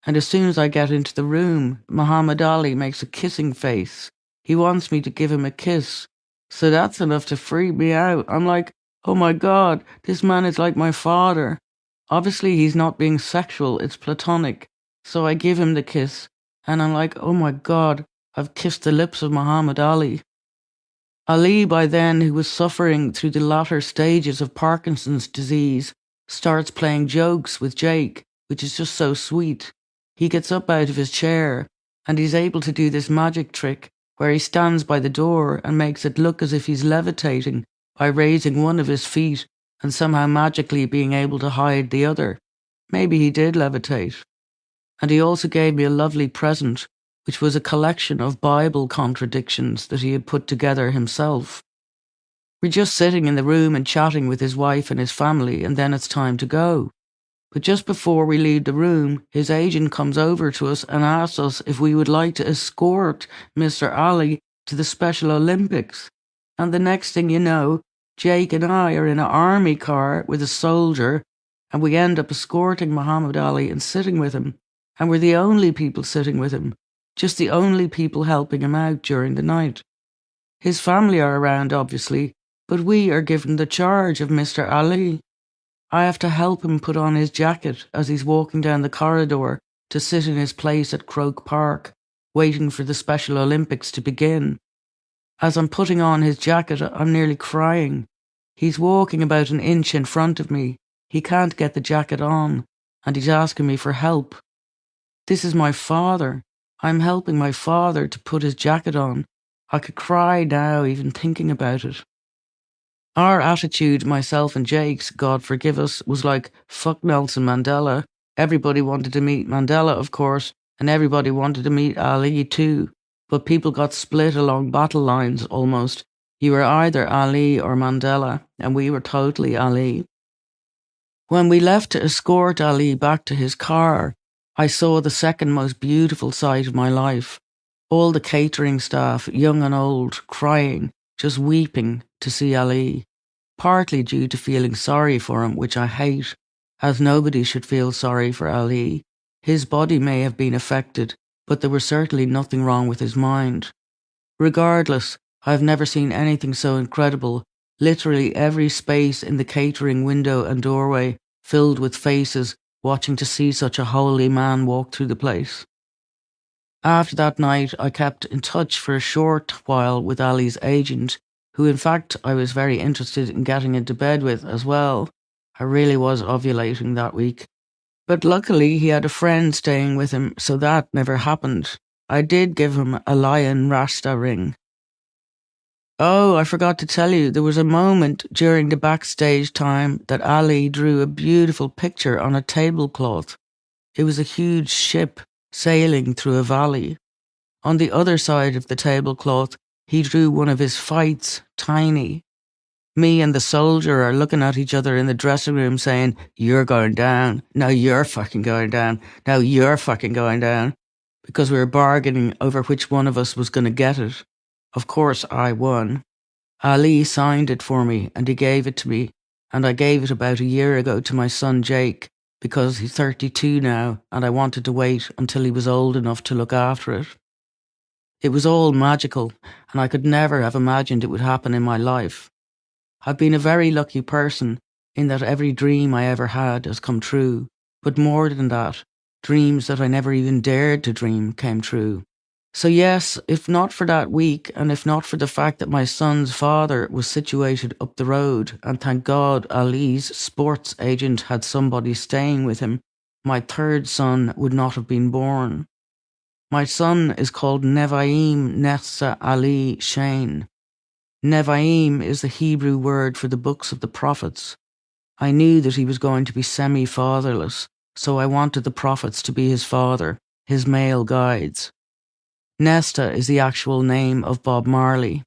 And as soon as I get into the room, Muhammad Ali makes a kissing face. He wants me to give him a kiss. So that's enough to freak me out. I'm like, oh my God, this man is like my father. Obviously he's not being sexual, it's platonic. So I give him the kiss. And I'm like, oh my God, I've kissed the lips of Muhammad Ali. Ali, by then, who was suffering through the latter stages of Parkinson's disease, starts playing jokes with Jake, which is just so sweet. He gets up out of his chair, and he's able to do this magic trick where he stands by the door and makes it look as if he's levitating by raising one of his feet and somehow magically being able to hide the other. Maybe he did levitate. And he also gave me a lovely present, which was a collection of Bible contradictions that he had put together himself. We're just sitting in the room and chatting with his wife and his family, and then it's time to go. But just before we leave the room, his agent comes over to us and asks us if we would like to escort Mr. Ali to the Special Olympics. And the next thing you know, Jake and I are in an army car with a soldier, and we end up escorting Muhammad Ali and sitting with him. And we're the only people sitting with him. Just the only people helping him out during the night. His family are around, obviously, but we are given the charge of Mr. Ali. I have to help him put on his jacket as he's walking down the corridor to sit in his place at Croke Park, waiting for the Special Olympics to begin. As I'm putting on his jacket, I'm nearly crying. He's walking about an inch in front of me. He can't get the jacket on, and he's asking me for help. This is my father. I'm helping my father to put his jacket on. I could cry now even thinking about it. Our attitude, myself and Jake's, God forgive us, was like, fuck Nelson Mandela. Everybody wanted to meet Mandela, of course, and everybody wanted to meet Ali too. But people got split along battle lines almost. You were either Ali or Mandela, and we were totally Ali. When we left to escort Ali back to his car, I saw the second most beautiful sight of my life. All the catering staff, young and old, crying, just weeping to see Ali. Partly due to feeling sorry for him, which I hate, as nobody should feel sorry for Ali. His body may have been affected, but there was certainly nothing wrong with his mind. Regardless, I've never seen anything so incredible. Literally every space in the catering window and doorway filled with faces watching to see such a holy man walk through the place. After that night, I kept in touch for a short while with Ali's agent, who in fact I was very interested in getting into bed with as well. I really was ovulating that week. But luckily he had a friend staying with him, so that never happened. I did give him a lion Rasta ring. Oh, I forgot to tell you, there was a moment during the backstage time that Ali drew a beautiful picture on a tablecloth. It was a huge ship, sailing through a valley. On the other side of the tablecloth, he drew one of his fights, tiny. Me and the soldier are looking at each other in the dressing room saying, "You're going down. No, you're fucking going down. No, you're fucking going down." Because we were bargaining over which one of us was going to get it. Of course, I won. Ali signed it for me and he gave it to me, and I gave it about a year ago to my son Jake because he's 32 now and I wanted to wait until he was old enough to look after it. It was all magical and I could never have imagined it would happen in my life. I've been a very lucky person in that every dream I ever had has come true, but more than that, dreams that I never even dared to dream came true. So yes, if not for that week, and if not for the fact that my son's father was situated up the road, and thank God Ali's sports agent had somebody staying with him, my third son would not have been born. My son is called Nevaim Nessa Ali Shane. Nevaim is the Hebrew word for the books of the prophets. I knew that he was going to be semi-fatherless, so I wanted the prophets to be his father, his male guides. Nesta is the actual name of Bob Marley.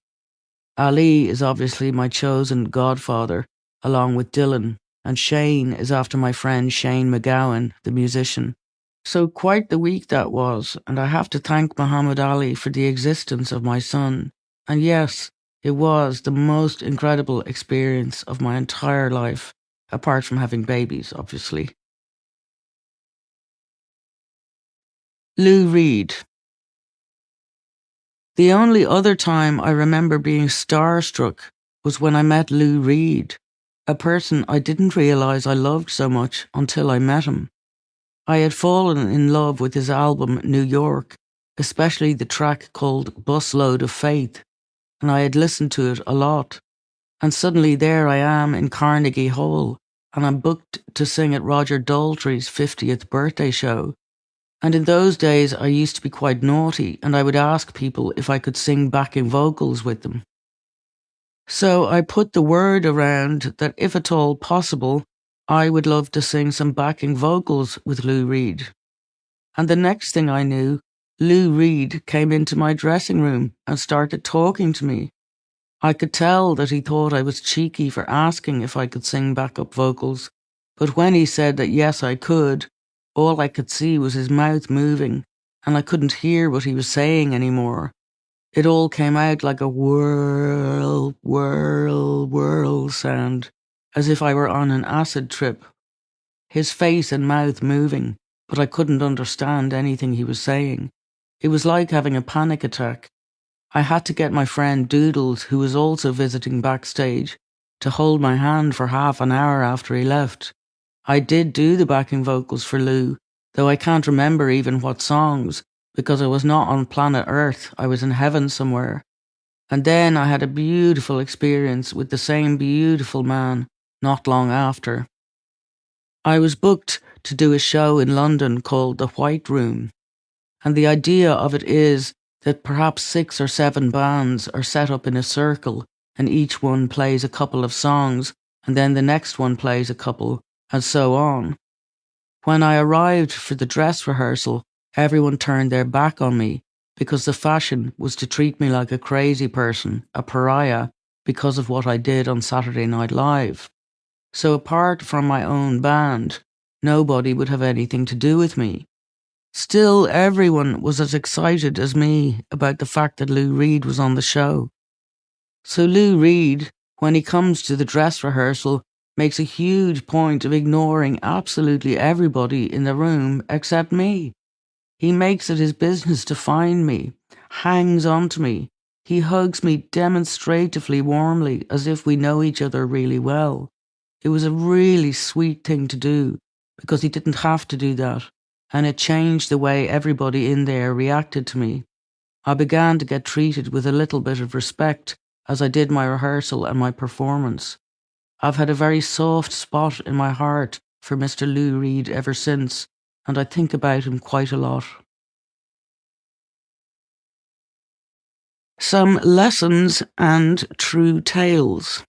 Ali is obviously my chosen godfather, along with Dylan, and Shane is after my friend Shane McGowan, the musician. So quite the week that was, and I have to thank Muhammad Ali for the existence of my son. And yes, it was the most incredible experience of my entire life, apart from having babies, obviously. Lou Reed. The only other time I remember being starstruck was when I met Lou Reed, a person I didn't realize I loved so much until I met him. I had fallen in love with his album New York, especially the track called Busload of Faith, and I had listened to it a lot. And suddenly there I am in Carnegie Hall, and I'm booked to sing at Roger Daltrey's 50th birthday show. And in those days, I used to be quite naughty, and I would ask people if I could sing backing vocals with them. So I put the word around that if at all possible, I would love to sing some backing vocals with Lou Reed. And the next thing I knew, Lou Reed came into my dressing room and started talking to me. I could tell that he thought I was cheeky for asking if I could sing backup vocals, but when he said that yes, I could, all I could see was his mouth moving, and I couldn't hear what he was saying anymore. It all came out like a whirl, whirl, whirl sound, as if I were on an acid trip. His face and mouth moving, but I couldn't understand anything he was saying. It was like having a panic attack. I had to get my friend Doodles, who was also visiting backstage, to hold my hand for half an hour after he left. I did do the backing vocals for Lou, though I can't remember even what songs, because I was not on planet Earth, I was in heaven somewhere. And then I had a beautiful experience with the same beautiful man not long after. I was booked to do a show in London called The White Room, and the idea of it is that perhaps 6 or 7 bands are set up in a circle and each one plays a couple of songs and then the next one plays a couple and so on. When I arrived for the dress rehearsal, everyone turned their back on me because the fashion was to treat me like a crazy person, a pariah, because of what I did on Saturday Night Live. So apart from my own band, nobody would have anything to do with me. Still, everyone was as excited as me about the fact that Lou Reed was on the show. So Lou Reed, when he comes to the dress rehearsal, makes a huge point of ignoring absolutely everybody in the room except me. He makes it his business to find me, hangs on to me. He hugs me demonstratively warmly as if we know each other really well. It was a really sweet thing to do because he didn't have to do that, and it changed the way everybody in there reacted to me. I began to get treated with a little bit of respect as I did my rehearsal and my performance. I've had a very soft spot in my heart for Mr. Lou Reed ever since, and I think about him quite a lot. Some lessons and true tales.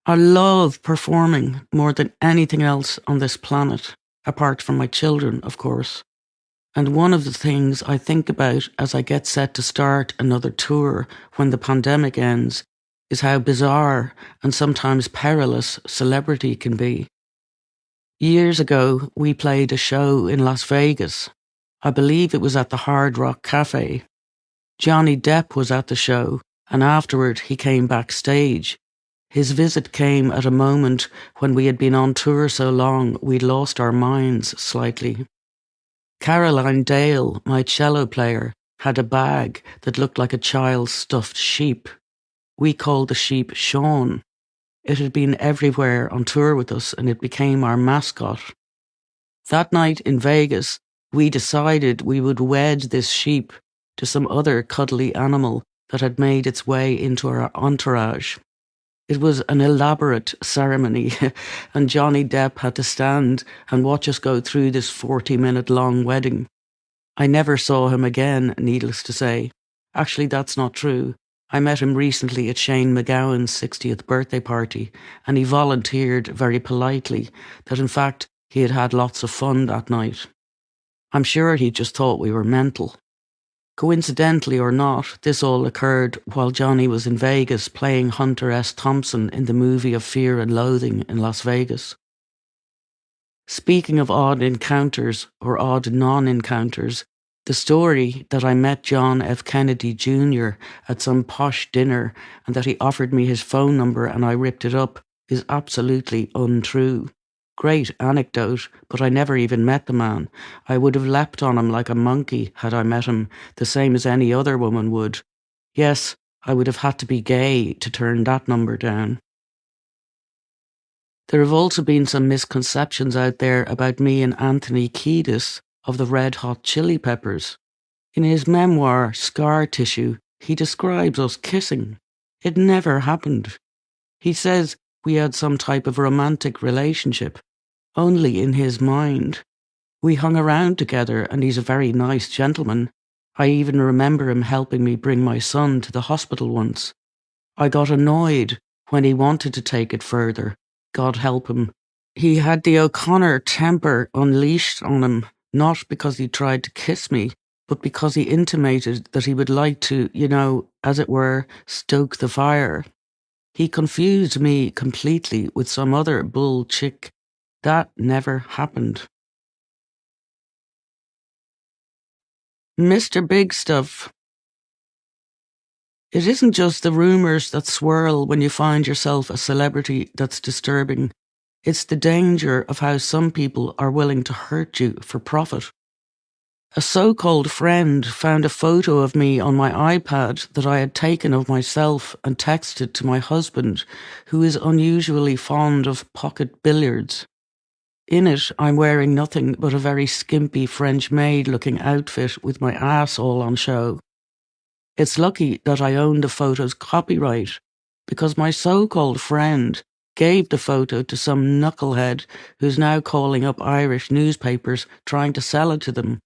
I love performing more than anything else on this planet, apart from my children, of course. And one of the things I think about as I get set to start another tour when the pandemic ends is how bizarre and sometimes perilous celebrity can be. Years ago, we played a show in Las Vegas. I believe it was at the Hard Rock Cafe. Johnny Depp was at the show, and afterward he came backstage. His visit came at a moment when we had been on tour so long we'd lost our minds slightly. Caroline Dale, my cello player, had a bag that looked like a child's stuffed sheep. We called the sheep Sean. It had been everywhere on tour with us, and it became our mascot. That night in Vegas, we decided we would wed this sheep to some other cuddly animal that had made its way into our entourage. It was an elaborate ceremony, and Johnny Depp had to stand and watch us go through this 40-minute long wedding. I never saw him again, needless to say. Actually, that's not true. I met him recently at Shane McGowan's 60th birthday party, and he volunteered very politely that in fact he had had lots of fun that night. I'm sure he just thought we were mental. Coincidentally or not, this all occurred while Johnny was in Vegas playing Hunter S. Thompson in the movie of Fear and Loathing in Las Vegas. Speaking of odd encounters or odd non-encounters, the story that I met John F. Kennedy Jr. at some posh dinner and that he offered me his phone number and I ripped it up is absolutely untrue. Great anecdote, but I never even met the man. I would have leapt on him like a monkey had I met him, the same as any other woman would. Yes, I would have had to be gay to turn that number down. There have also been some misconceptions out there about me and Anthony Kiedis of the Red Hot Chili Peppers. In his memoir, Scar Tissue, he describes us kissing. It never happened. He says we had some type of romantic relationship, only in his mind. We hung around together and he's a very nice gentleman. I even remember him helping me bring my son to the hospital once. I got annoyed when he wanted to take it further. God help him. He had the O'Connor temper unleashed on him, not because he tried to kiss me, but because he intimated that he would like to, as it were, stoke the fire. He confused me completely with some other bull chick. That never happened. Mr. Big Stuff. It isn't just the rumours that swirl when you find yourself a celebrity that's disturbing. It's the danger of how some people are willing to hurt you for profit. A so-called friend found a photo of me on my iPad that I had taken of myself and texted to my husband, who is unusually fond of pocket billiards. In it, I'm wearing nothing but a very skimpy French maid-looking outfit with my ass all on show. It's lucky that I own the photo's copyright, because my so-called friend gave the photo to some knucklehead who's now calling up Irish newspapers trying to sell it to them.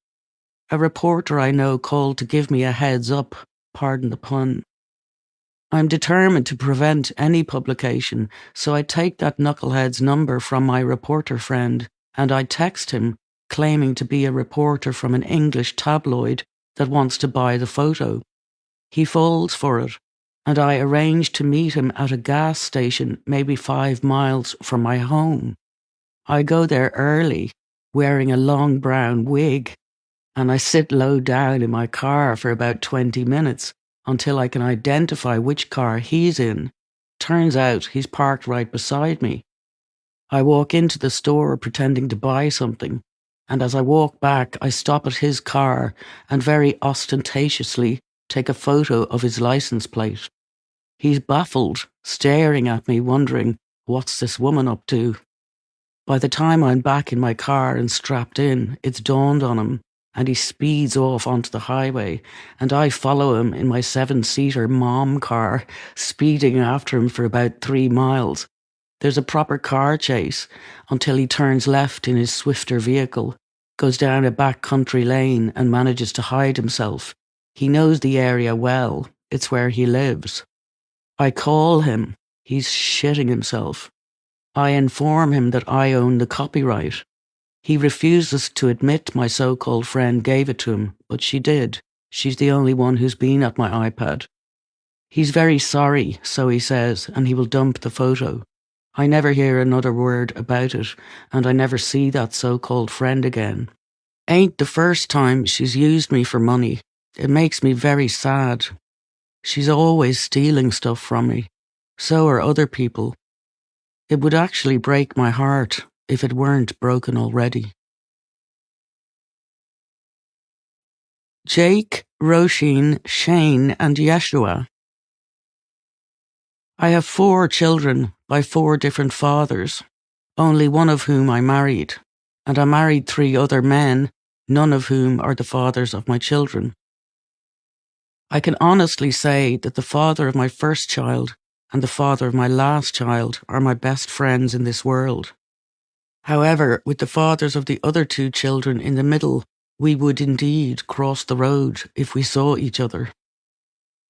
A reporter I know called to give me a heads up, pardon the pun. I'm determined to prevent any publication, so I take that knucklehead's number from my reporter friend and I text him, claiming to be a reporter from an English tabloid that wants to buy the photo. He falls for it, and I arrange to meet him at a gas station maybe 5 miles from my home. I go there early, wearing a long brown wig, and I sit low down in my car for about 20 minutes until I can identify which car he's in. Turns out he's parked right beside me. I walk into the store pretending to buy something, and as I walk back, I stop at his car and very ostentatiously take a photo of his license plate. He's baffled, staring at me, wondering, what's this woman up to? By the time I'm back in my car and strapped in, it's dawned on him, and he speeds off onto the highway, and I follow him in my 7-seater mom car, speeding after him for about 3 miles. There's a proper car chase until he turns left in his swifter vehicle, goes down a back country lane and manages to hide himself. He knows the area well. It's where he lives. I call him. He's shitting himself. I inform him that I own the copyright. He refuses to admit my so-called friend gave it to him, but she did. She's the only one who's been at my iPad. He's very sorry, so he says, and he will dump the photo. I never hear another word about it, and I never see that so-called friend again. Ain't the first time she's used me for money. It makes me very sad. She's always stealing stuff from me. So are other people. It would actually break my heart if it weren't broken already. Jake, Roisin, Shane, and Yeshua. I have 4 children by 4 different fathers, only one of whom I married, and I married 3 other men, none of whom are the fathers of my children. I can honestly say that the father of my first child and the father of my last child are my best friends in this world. However, with the fathers of the other 2 children in the middle, we would indeed cross the road if we saw each other.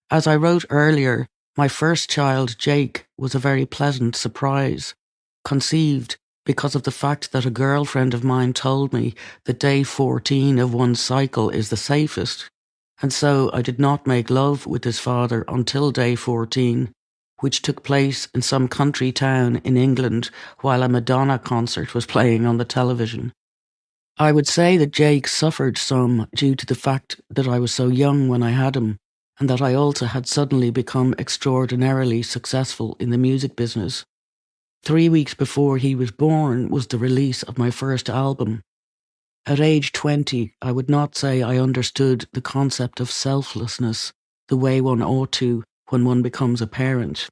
As I wrote earlier, my first child, Jake, was a very pleasant surprise, conceived because of the fact that a girlfriend of mine told me that day 14 of one's cycle is the safest, and so I did not make love with his father until day 14, which took place in some country town in England while a Madonna concert was playing on the television. I would say that Jake suffered some due to the fact that I was so young when I had him, and that I also had suddenly become extraordinarily successful in the music business. 3 weeks before he was born was the release of my first album. At age 20, I would not say I understood the concept of selflessness the way one ought to when one becomes a parent.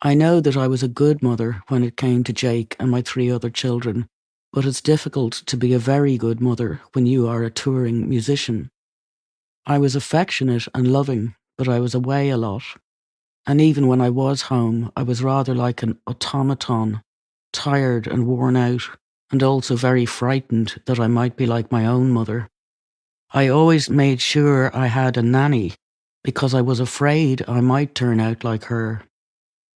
I know that I was a good mother when it came to Jake and my 3 other children, but it's difficult to be a very good mother when you are a touring musician. I was affectionate and loving, but I was away a lot. And even when I was home, I was rather like an automaton, tired and worn out, and also very frightened that I might be like my own mother. I always made sure I had a nanny, because I was afraid I might turn out like her.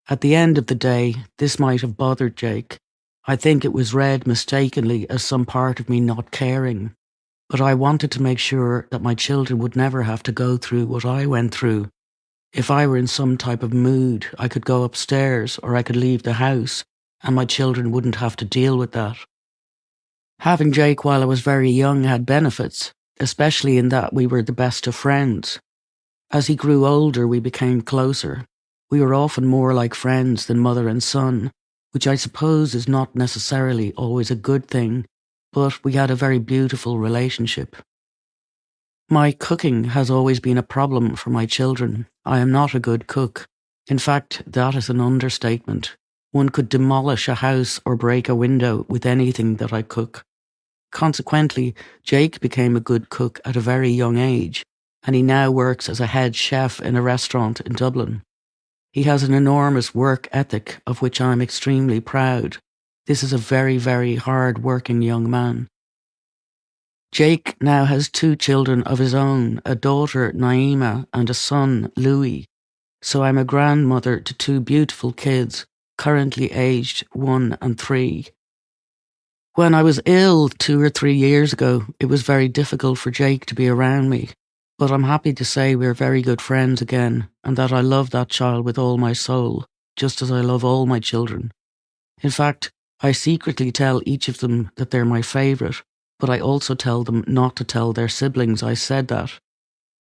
At the end of the day, this might have bothered Jake. I think it was read mistakenly as some part of me not caring. But I wanted to make sure that my children would never have to go through what I went through. If I were in some type of mood, I could go upstairs or I could leave the house, and my children wouldn't have to deal with that. Having Jake while I was very young had benefits, especially in that we were the best of friends. As he grew older, we became closer. We were often more like friends than mother and son, which I suppose is not necessarily always a good thing, but we had a very beautiful relationship. My cooking has always been a problem for my children. I am not a good cook. In fact, that is an understatement. One could demolish a house or break a window with anything that I cook. Consequently, Jake became a good cook at a very young age, and he now works as a head chef in a restaurant in Dublin. He has an enormous work ethic of which I am extremely proud. This is a very, very hard-working young man. Jake now has 2 children of his own, a daughter, Naima, and a son, Louis. So I'm a grandmother to 2 beautiful kids, currently aged 1 and 3. When I was ill 2 or 3 years ago, it was very difficult for Jake to be around me. But I'm happy to say we're very good friends again, and that I love that child with all my soul, just as I love all my children. In fact, I secretly tell each of them that they're my favourite, but I also tell them not to tell their siblings I said that.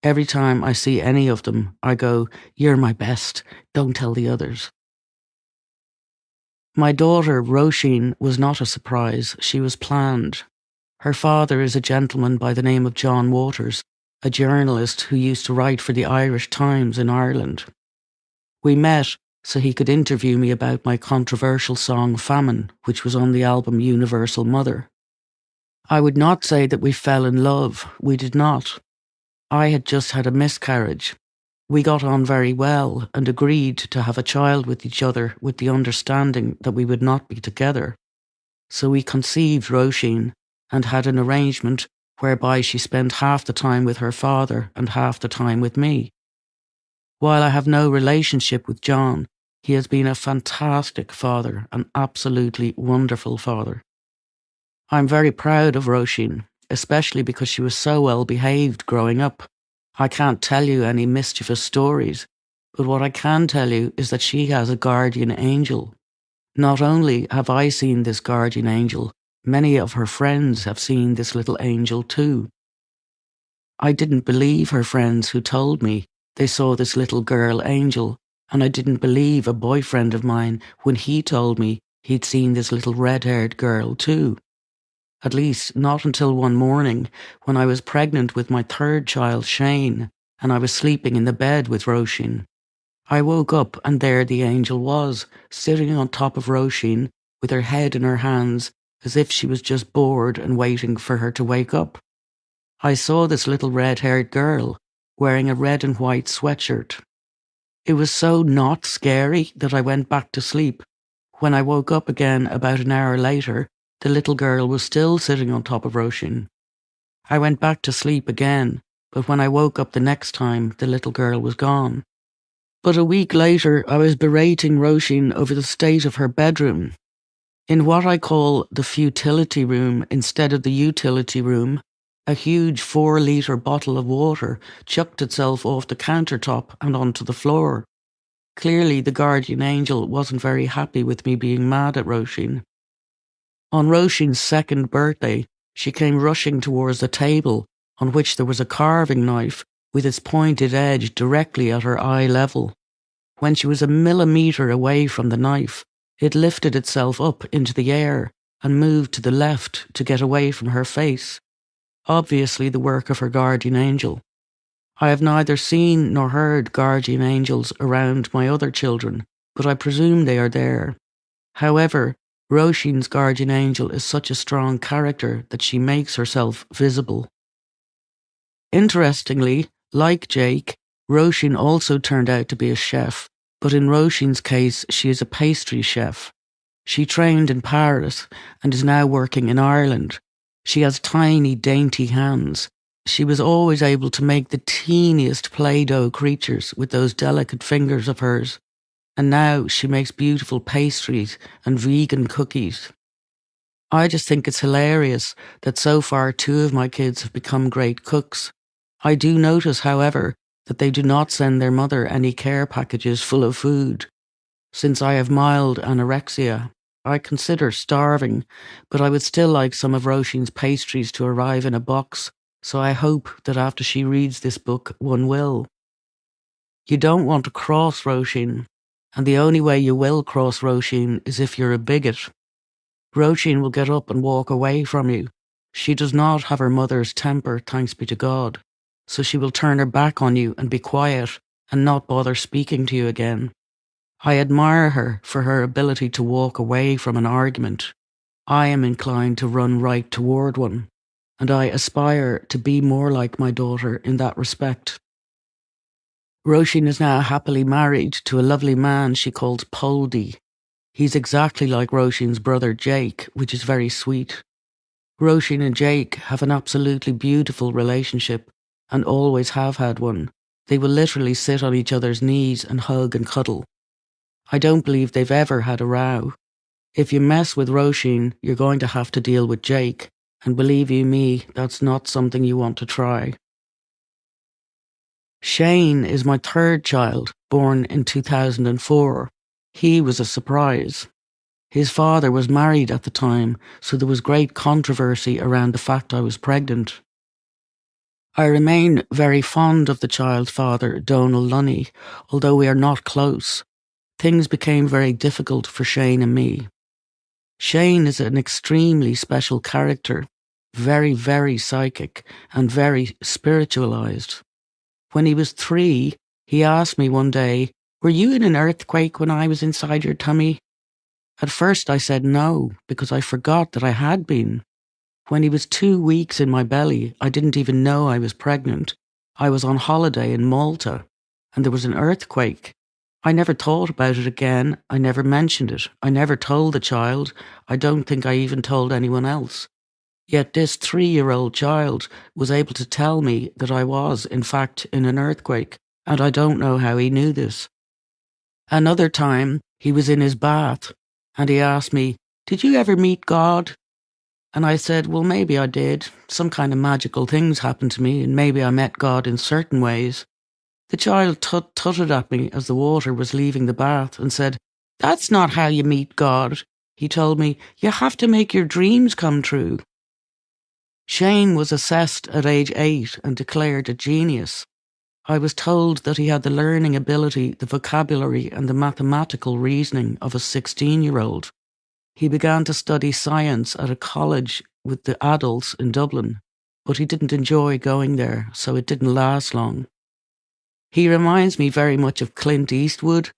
Every time I see any of them, I go, "You're my best, don't tell the others." My daughter, Roisin, was not a surprise, she was planned. Her father is a gentleman by the name of John Waters, a journalist who used to write for the Irish Times in Ireland. We met so he could interview me about my controversial song Famine, which was on the album Universal Mother. I would not say that we fell in love, we did not. I had just had a miscarriage. We got on very well and agreed to have a child with each other with the understanding that we would not be together. So we conceived Roisin and had an arrangement whereby she spent half the time with her father and half the time with me. While I have no relationship with John, he has been a fantastic father, an absolutely wonderful father. I'm very proud of Roisin, especially because she was so well behaved growing up. I can't tell you any mischievous stories, but what I can tell you is that she has a guardian angel. Not only have I seen this guardian angel, many of her friends have seen this little angel too. I didn't believe her friends who told me they saw this little girl angel, and I didn't believe a boyfriend of mine when he told me he'd seen this little red-haired girl too. At least not until one morning when I was pregnant with my third child, Shane, and I was sleeping in the bed with Roisin. I woke up and there the angel was, sitting on top of Roisin with her head in her hands as if she was just bored and waiting for her to wake up. I saw this little red-haired girl wearing a red and white sweatshirt. It was so not scary that I went back to sleep. When I woke up again about an hour later, the little girl was still sitting on top of Roisin. I went back to sleep again, but when I woke up the next time, the little girl was gone. But a week later, I was berating Roisin over the state of her bedroom. In what I call the futility room instead of the utility room, a huge 4-litre bottle of water chucked itself off the countertop and onto the floor. Clearly, the guardian angel wasn't very happy with me being mad at Roisin. On Roisin's second birthday, she came rushing towards the table on which there was a carving knife with its pointed edge directly at her eye level. When she was a millimetre away from the knife, it lifted itself up into the air and moved to the left to get away from her face. Obviously the work of her guardian angel. I have neither seen nor heard guardian angels around my other children, but I presume they are there. However, Roisin's guardian angel is such a strong character that she makes herself visible. Interestingly, like Jake, Roisin also turned out to be a chef, but in Roisin's case, she is a pastry chef. She trained in Paris and is now working in Ireland. She has tiny, dainty hands. She was always able to make the teeniest Play-Doh creatures with those delicate fingers of hers. And now she makes beautiful pastries and vegan cookies. I just think it's hilarious that so far 2 of my kids have become great cooks. I do notice, however, that they do not send their mother any care packages full of food. Since I have mild anorexia, I consider starving, but I would still like some of Roisin's pastries to arrive in a box, so I hope that after she reads this book, one will. You don't want to cross Roisin, and the only way you will cross Roisin is if you're a bigot. Roisin will get up and walk away from you. She does not have her mother's temper, thanks be to God, so she will turn her back on you and be quiet and not bother speaking to you again. I admire her for her ability to walk away from an argument. I am inclined to run right toward one, and I aspire to be more like my daughter in that respect. Roisin is now happily married to a lovely man she calls Poldy. He's exactly like Roisin's brother Jake, which is very sweet. Roisin and Jake have an absolutely beautiful relationship and always have had one. They will literally sit on each other's knees and hug and cuddle. I don't believe they've ever had a row. If you mess with Roisin, you're going to have to deal with Jake, and believe you me, that's not something you want to try. Shane is my third child, born in 2004. He was a surprise. His father was married at the time, so there was great controversy around the fact I was pregnant. I remain very fond of the child's father, Donal Lunny, although we are not close. Things became very difficult for Shane and me. Shane is an extremely special character, very, very psychic and very spiritualized. When he was 3, he asked me one day, "Were you in an earthquake when I was inside your tummy?" At first I said no, because I forgot that I had been. When he was 2 weeks in my belly, I didn't even know I was pregnant. I was on holiday in Malta, and there was an earthquake. I never thought about it again. I never mentioned it. I never told the child. I don't think I even told anyone else. Yet this 3-year-old child was able to tell me that I was, in fact, in an earthquake, and I don't know how he knew this. Another time, he was in his bath, and he asked me, "Did you ever meet God?" And I said, well, maybe I did. Some kind of magical things happened to me, and maybe I met God in certain ways. The child tutted at me as the water was leaving the bath and said, that's not how you meet God. He told me, you have to make your dreams come true. Shane was assessed at age 8 and declared a genius. I was told that he had the learning ability, the vocabulary, and the mathematical reasoning of a 16-year-old. He began to study science at a college with the adults in Dublin, but he didn't enjoy going there, so it didn't last long. He reminds me very much of Clint Eastwood.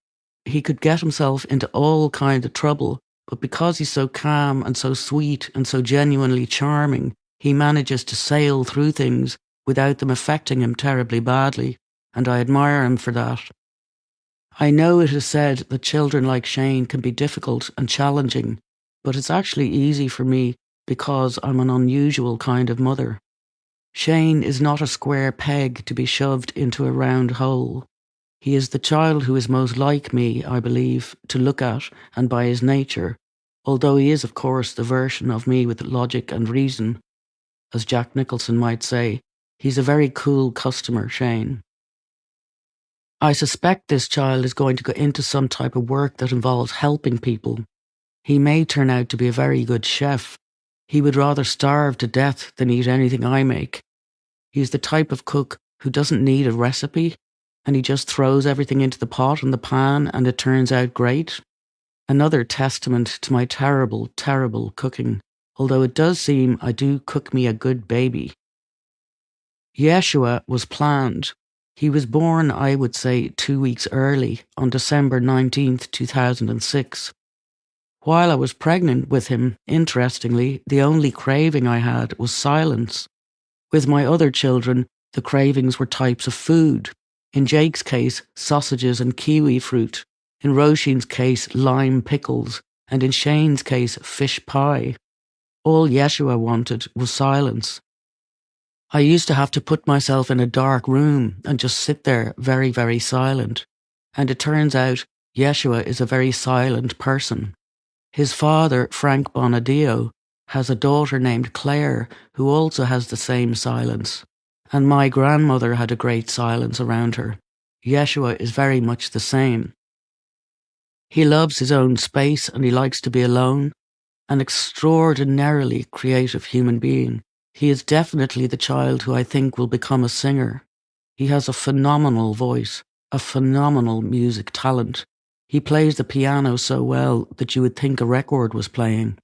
He could get himself into all kinds of trouble, but because he's so calm and so sweet and so genuinely charming, he manages to sail through things without them affecting him terribly badly, and I admire him for that. I know it is said that children like Shane can be difficult and challenging, but it's actually easy for me because I'm an unusual kind of mother. Shane is not a square peg to be shoved into a round hole. He is the child who is most like me, I believe, to look at and by his nature, although he is, of course, the version of me with logic and reason. As Jack Nicholson might say, he's a very cool customer, Shane. I suspect this child is going to go into some type of work that involves helping people. He may turn out to be a very good chef. He would rather starve to death than eat anything I make. He's the type of cook who doesn't need a recipe, and he just throws everything into the pot and the pan and it turns out great. Another testament to my terrible, terrible cooking, although it does seem I do cook me a good baby. Yeshua was planned. He was born, I would say, 2 weeks early, on December 19th, 2006. While I was pregnant with him, interestingly, the only craving I had was silence. With my other children, the cravings were types of food. In Jake's case, sausages and kiwi fruit. In Roisin's case, lime pickles. And in Shane's case, fish pie. All Yeshua wanted was silence. I used to have to put myself in a dark room and just sit there very, very silent. And it turns out Yeshua is a very silent person. His father, Frank Bonadio, has a daughter named Claire who also has the same silence. And my grandmother had a great silence around her. Yeshua is very much the same. He loves his own space and he likes to be alone. An extraordinarily creative human being. He is definitely the child who I think will become a singer. He has a phenomenal voice, a phenomenal music talent. He plays the piano so well that you would think a record was playing.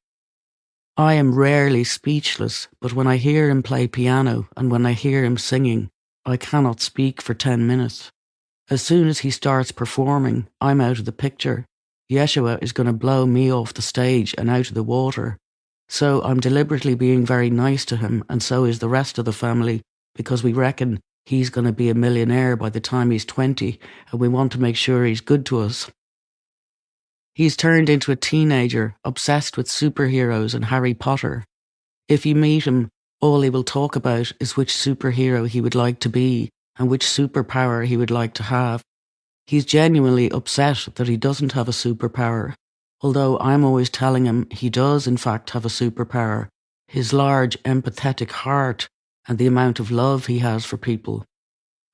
I am rarely speechless, but when I hear him play piano and when I hear him singing, I cannot speak for 10 minutes. As soon as he starts performing, I'm out of the picture. Yeshua is going to blow me off the stage and out of the water. So I'm deliberately being very nice to him, and so is the rest of the family, because we reckon he's going to be a millionaire by the time he's 20, and we want to make sure he's good to us. He's turned into a teenager, obsessed with superheroes and Harry Potter. If you meet him, all he will talk about is which superhero he would like to be and which superpower he would like to have. He's genuinely upset that he doesn't have a superpower, although I'm always telling him he does in fact have a superpower, his large empathetic heart and the amount of love he has for people.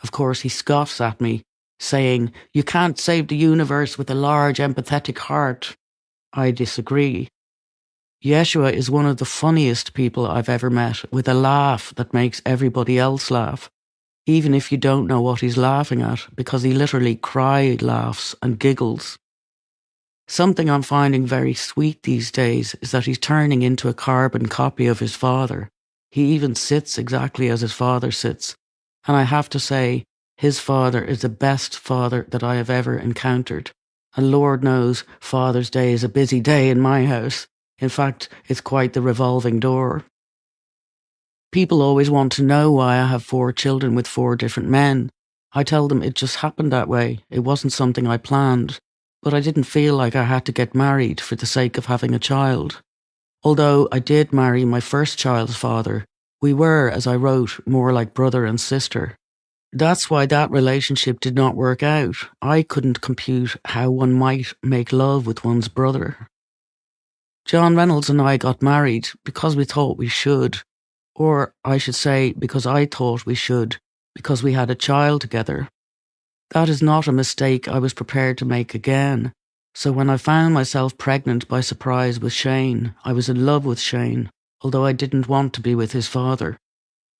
Of course, he scoffs at me, saying, "You can't save the universe with a large empathetic heart." I disagree. Yeshua is one of the funniest people I've ever met, with a laugh that makes everybody else laugh, even if you don't know what he's laughing at, because he literally cry laughs and giggles. Something I'm finding very sweet these days is that he's turning into a carbon copy of his father. He even sits exactly as his father sits. And I have to say, his father is the best father that I have ever encountered. And Lord knows, Father's Day is a busy day in my house. In fact, it's quite the revolving door. People always want to know why I have 4 children with 4 different men. I tell them it just happened that way. It wasn't something I planned. But I didn't feel like I had to get married for the sake of having a child. Although I did marry my first child's father, we were, as I wrote, more like brother and sister. That's why that relationship did not work out. I couldn't compute how one might make love with one's brother. John Reynolds and I got married because we thought we should, or I should say, because I thought we should, because we had a child together. That is not a mistake I was prepared to make again. So when I found myself pregnant by surprise with Shane, I was in love with Shane, although I didn't want to be with his father.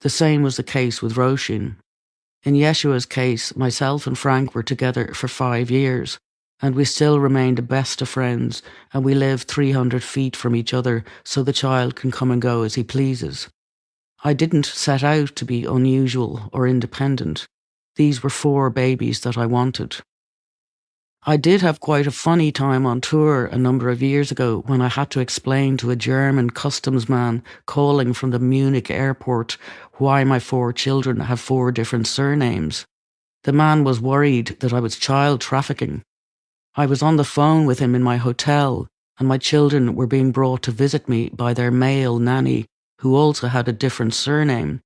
The same was the case with Roisin. In Yeshua's case, myself and Frank were together for 5 years, and we still remained the best of friends, and we live 300 feet from each other so the child can come and go as he pleases. I didn't set out to be unusual or independent. These were 4 babies that I wanted. I did have quite a funny time on tour a number of years ago when I had to explain to a German customs man calling from the Munich airport why my 4 children have 4 different surnames. The man was worried that I was child trafficking. I was on the phone with him in my hotel, and my children were being brought to visit me by their male nanny, who also had a different surname.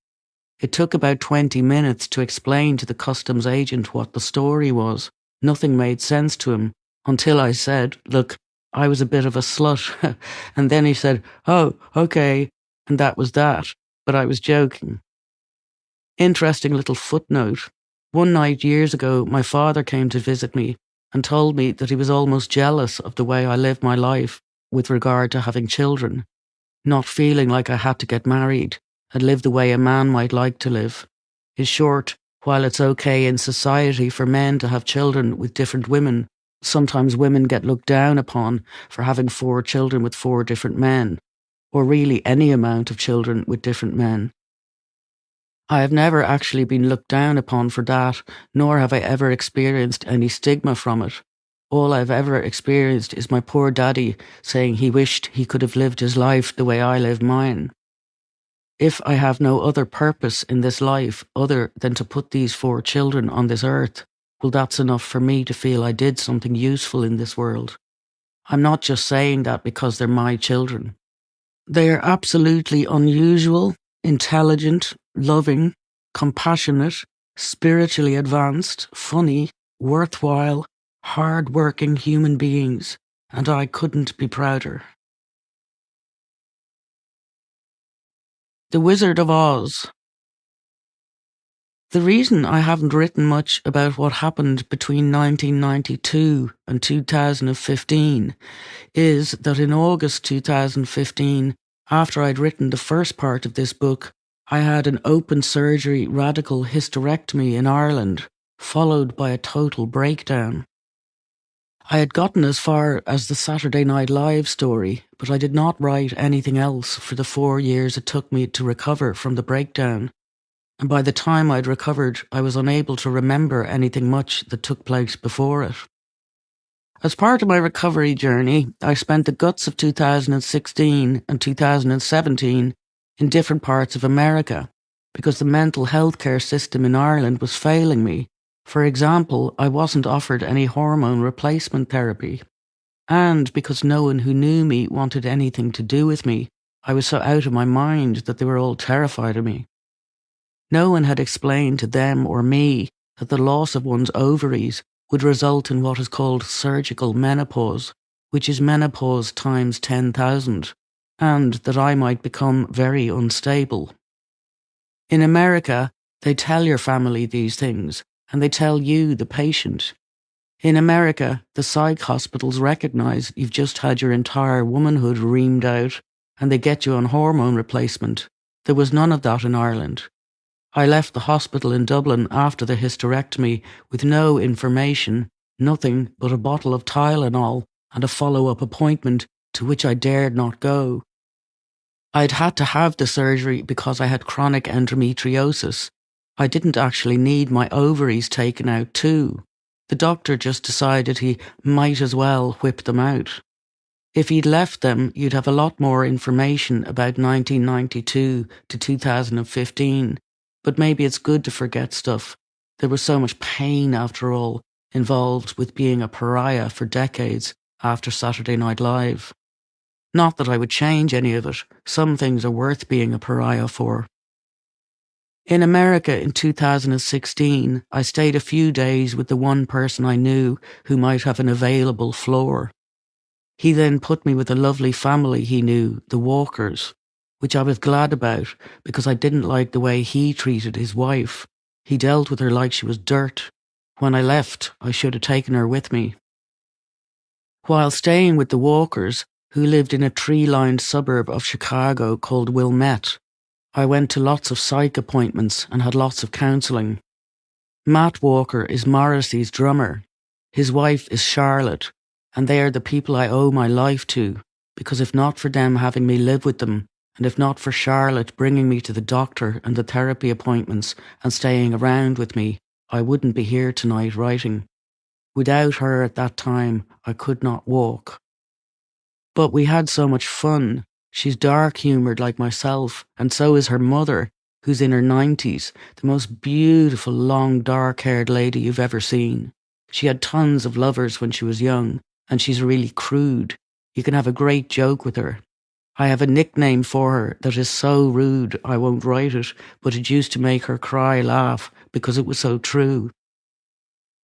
It took about 20 minutes to explain to the customs agent what the story was. Nothing made sense to him until I said, look, I was a bit of a slut. And then he said, oh, okay. And that was that. But I was joking. Interesting little footnote. One night years ago, my father came to visit me and told me that he was almost jealous of the way I lived my life with regard to having children, not feeling like I had to get married and live the way a man might like to live. In short, while it's okay in society for men to have children with different women, sometimes women get looked down upon for having 4 children with 4 different men, or really any amount of children with different men. I have never actually been looked down upon for that, nor have I ever experienced any stigma from it. All I've ever experienced is my poor daddy saying he wished he could have lived his life the way I live mine. If I have no other purpose in this life other than to put these 4 children on this earth, well, that's enough for me to feel I did something useful in this world. I'm not just saying that because they're my children. They are absolutely unusual, intelligent, loving, compassionate, spiritually advanced, funny, worthwhile, hard-working human beings, and I couldn't be prouder. The Wizard of Oz. The reason I haven't written much about what happened between 1992 and 2015 is that in August 2015, after I'd written the first part of this book, I had an open surgery radical hysterectomy in Ireland, followed by a total breakdown. I had gotten as far as the Saturday Night Live story, but I did not write anything else for the 4 years it took me to recover from the breakdown. And by the time I'd recovered, I was unable to remember anything much that took place before it. As part of my recovery journey, I spent the guts of 2016 and 2017 in different parts of America, because the mental health care system in Ireland was failing me. For example, I wasn't offered any hormone replacement therapy. And because no one who knew me wanted anything to do with me, I was so out of my mind that they were all terrified of me. No one had explained to them or me that the loss of one's ovaries would result in what is called surgical menopause, which is menopause times 10,000, and that I might become very unstable. In America, they tell your family these things, and they tell you, the patient. In America, the psych hospitals recognise you've just had your entire womanhood reamed out, and they get you on hormone replacement. There was none of that in Ireland. I left the hospital in Dublin after the hysterectomy with no information, nothing but a bottle of Tylenol and a follow-up appointment to which I dared not go. I'd had to have the surgery because I had chronic endometriosis. I didn't actually need my ovaries taken out too. The doctor just decided he might as well whip them out. If he'd left them, you'd have a lot more information about 1992 to 2015. But maybe it's good to forget stuff. There was so much pain, after all, involved with being a pariah for decades after Saturday Night Live. Not that I would change any of it. Some things are worth being a pariah for. In America in 2016, I stayed a few days with the one person I knew who might have an available floor. He then put me with a lovely family he knew, the Walkers, which I was glad about because I didn't like the way he treated his wife. He dealt with her like she was dirt. When I left, I should have taken her with me. While staying with the Walkers, who lived in a tree-lined suburb of Chicago called Wilmette, I went to lots of psych appointments and had lots of counselling. Matt Walker is Morrissey's drummer. His wife is Charlotte, and they are the people I owe my life to, because if not for them having me live with them, and if not for Charlotte bringing me to the doctor and the therapy appointments and staying around with me, I wouldn't be here tonight writing. Without her at that time, I could not walk. But we had so much fun. She's dark-humoured like myself, and so is her mother, who's in her 90s, the most beautiful, long, dark-haired lady you've ever seen. She had tons of lovers when she was young, and she's really crude. You can have a great joke with her. I have a nickname for her that is so rude I won't write it, but it used to make her cry laugh because it was so true.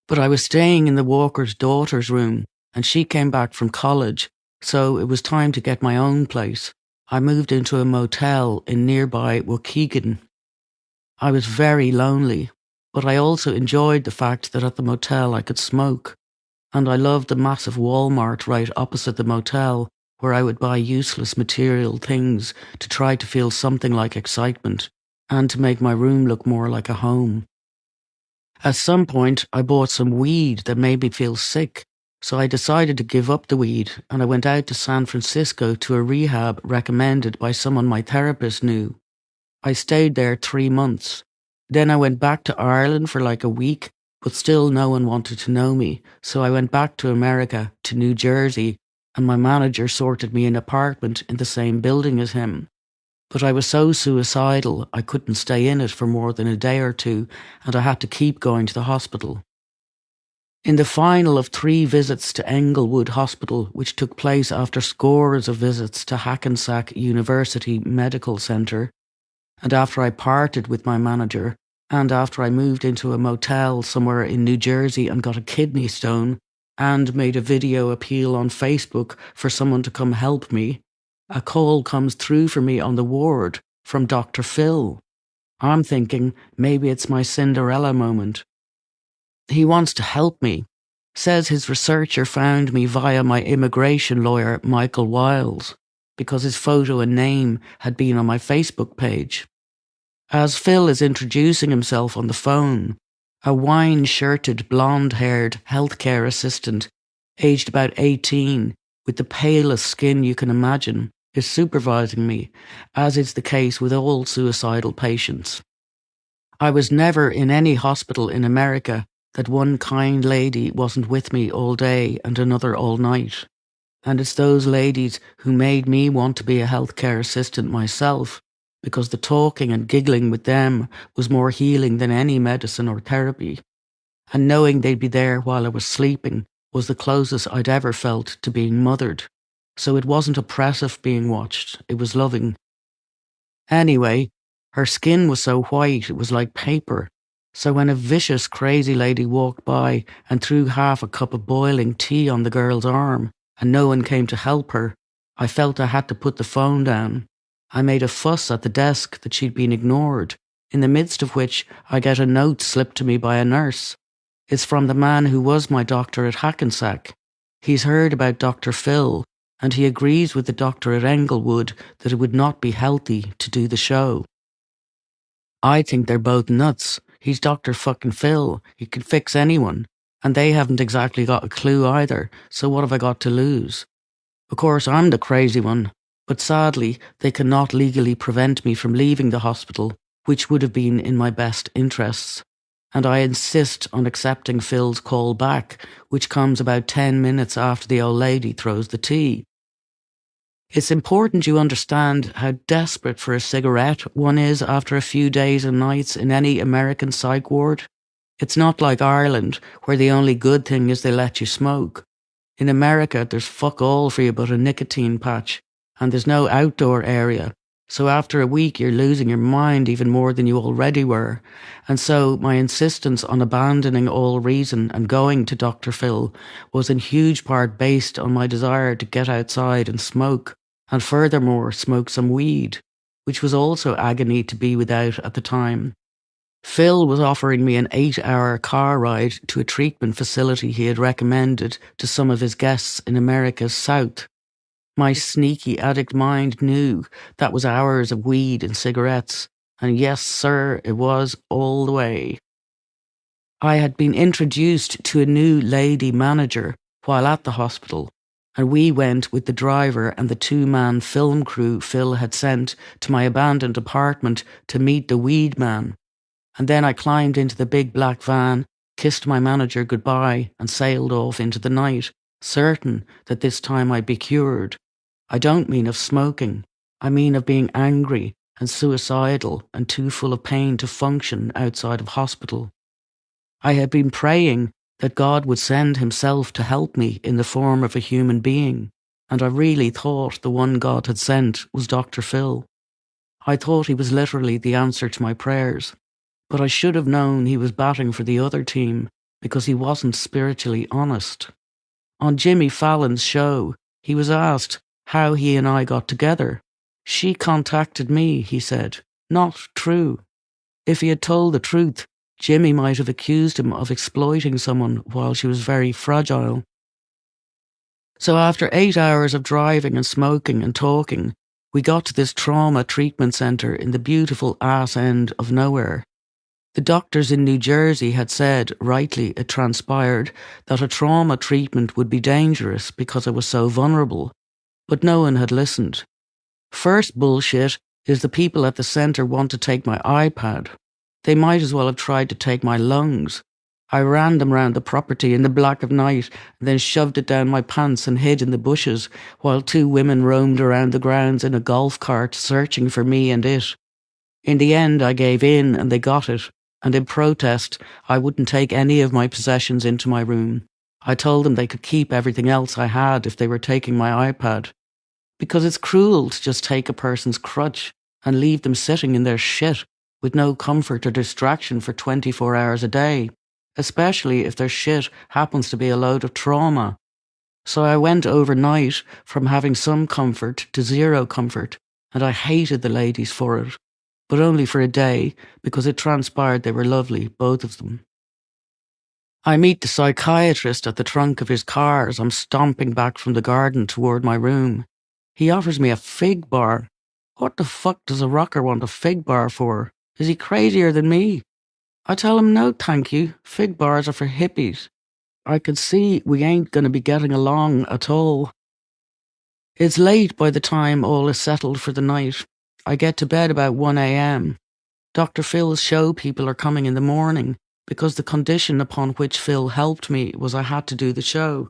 But I was staying in the Walker's daughter's room, and she came back from college, so it was time to get my own place. I moved into a motel in nearby Waukegan. I was very lonely, but I also enjoyed the fact that at the motel I could smoke, and I loved the massive Walmart right opposite the motel, where I would buy useless material things to try to feel something like excitement, and to make my room look more like a home. At some point, I bought some weed that made me feel sick, so I decided to give up the weed, and I went out to San Francisco to a rehab recommended by someone my therapist knew. I stayed there 3 months. Then I went back to Ireland for like a week, but still no one wanted to know me, so I went back to America, to New Jersey, and my manager sorted me an apartment in the same building as him. But I was so suicidal I couldn't stay in it for more than a day or two, and I had to keep going to the hospital. In the final of 3 visits to Englewood Hospital, which took place after scores of visits to Hackensack University Medical Centre, and after I parted with my manager, and after I moved into a motel somewhere in New Jersey and got a kidney stone, and made a video appeal on Facebook for someone to come help me, a call comes through for me on the ward from Dr. Phil. I'm thinking maybe it's my Cinderella moment. He wants to help me. Says his researcher found me via my immigration lawyer, Michael Wiles, because his photo and name had been on my Facebook page. As Phil is introducing himself on the phone, a wine-shirted, blonde-haired healthcare assistant, aged about 18, with the palest skin you can imagine, is supervising me, as is the case with all suicidal patients. I was never in any hospital in America that one kind lady wasn't with me all day and another all night. And it's those ladies who made me want to be a healthcare assistant myself, because the talking and giggling with them was more healing than any medicine or therapy. And knowing they'd be there while I was sleeping was the closest I'd ever felt to being mothered. So it wasn't oppressive being watched, it was loving. Anyway, her skin was so white it was like paper. So when a vicious, crazy lady walked by and threw half a cup of boiling tea on the girl's arm, and no one came to help her, I felt I had to put the phone down. I made a fuss at the desk that she'd been ignored, in the midst of which I get a note slipped to me by a nurse. It's from the man who was my doctor at Hackensack. He's heard about Dr. Phil, and he agrees with the doctor at Englewood that it would not be healthy to do the show. I think they're both nuts. He's Dr. fucking Phil. He can fix anyone. And they haven't exactly got a clue either, so what have I got to lose? Of course, I'm the crazy one, but sadly, they cannot legally prevent me from leaving the hospital, which would have been in my best interests. And I insist on accepting Phil's call back, which comes about 10 minutes after the old lady throws the tea. It's important you understand how desperate for a cigarette one is after a few days and nights in any American psych ward. It's not like Ireland, where the only good thing is they let you smoke. In America, there's fuck all for you but a nicotine patch, and there's no outdoor area, So after a week, you're losing your mind even more than you already were. And so my insistence on abandoning all reason and going to Dr. Phil was in huge part based on my desire to get outside and smoke, and furthermore smoke some weed, which was also agony to be without at the time. Phil was offering me an 8-hour car ride to a treatment facility he had recommended to some of his guests in America's South. My sneaky addict mind knew that was hours of weed and cigarettes, and yes, sir, it was all the way. I had been introduced to a new lady manager while at the hospital, and we went with the driver and the 2-man film crew Phil had sent to my abandoned apartment to meet the weed man. And then I climbed into the big black van, kissed my manager goodbye, and sailed off into the night, certain that this time I'd be cured. I don't mean of smoking. I mean of being angry and suicidal and too full of pain to function outside of hospital. I had been praying that God would send himself to help me in the form of a human being, and I really thought the one God had sent was Dr. Phil. I thought he was literally the answer to my prayers, but I should have known he was batting for the other team because he wasn't spiritually honest. On Jimmy Fallon's show, he was asked how he and I got together. She contacted me, he said. Not true. If he had told the truth, Jimmy might have accused him of exploiting someone while she was very fragile. So after 8 hours of driving and smoking and talking, we got to this trauma treatment centre in the beautiful ass end of nowhere. The doctors in New Jersey had said, rightly it transpired, that a trauma treatment would be dangerous because I was so vulnerable, but no one had listened. First bullshit is the people at the centre want to take my iPad. They might as well have tried to take my lungs. I ran them round the property in the black of night, and then shoved it down my pants and hid in the bushes, while 2 women roamed around the grounds in a golf cart searching for me and it. In the end, I gave in and they got it, and in protest, I wouldn't take any of my possessions into my room. I told them they could keep everything else I had if they were taking my iPad. Because it's cruel to just take a person's crutch and leave them sitting in their shit with no comfort or distraction for 24 hours a day, especially if their shit happens to be a load of trauma. So I went overnight from having some comfort to zero comfort, and I hated the ladies for it, but only for a day because it transpired they were lovely, both of them. I meet the psychiatrist at the trunk of his car as I'm stomping back from the garden toward my room. He offers me a fig bar. What the fuck does a rocker want a fig bar for? Is he crazier than me? I tell him no thank you, fig bars are for hippies. I can see we ain't going to be getting along at all. It's late by the time all is settled for the night. I get to bed about 1 a.m. Dr. Phil's show people are coming in the morning because the condition upon which Phil helped me was I had to do the show.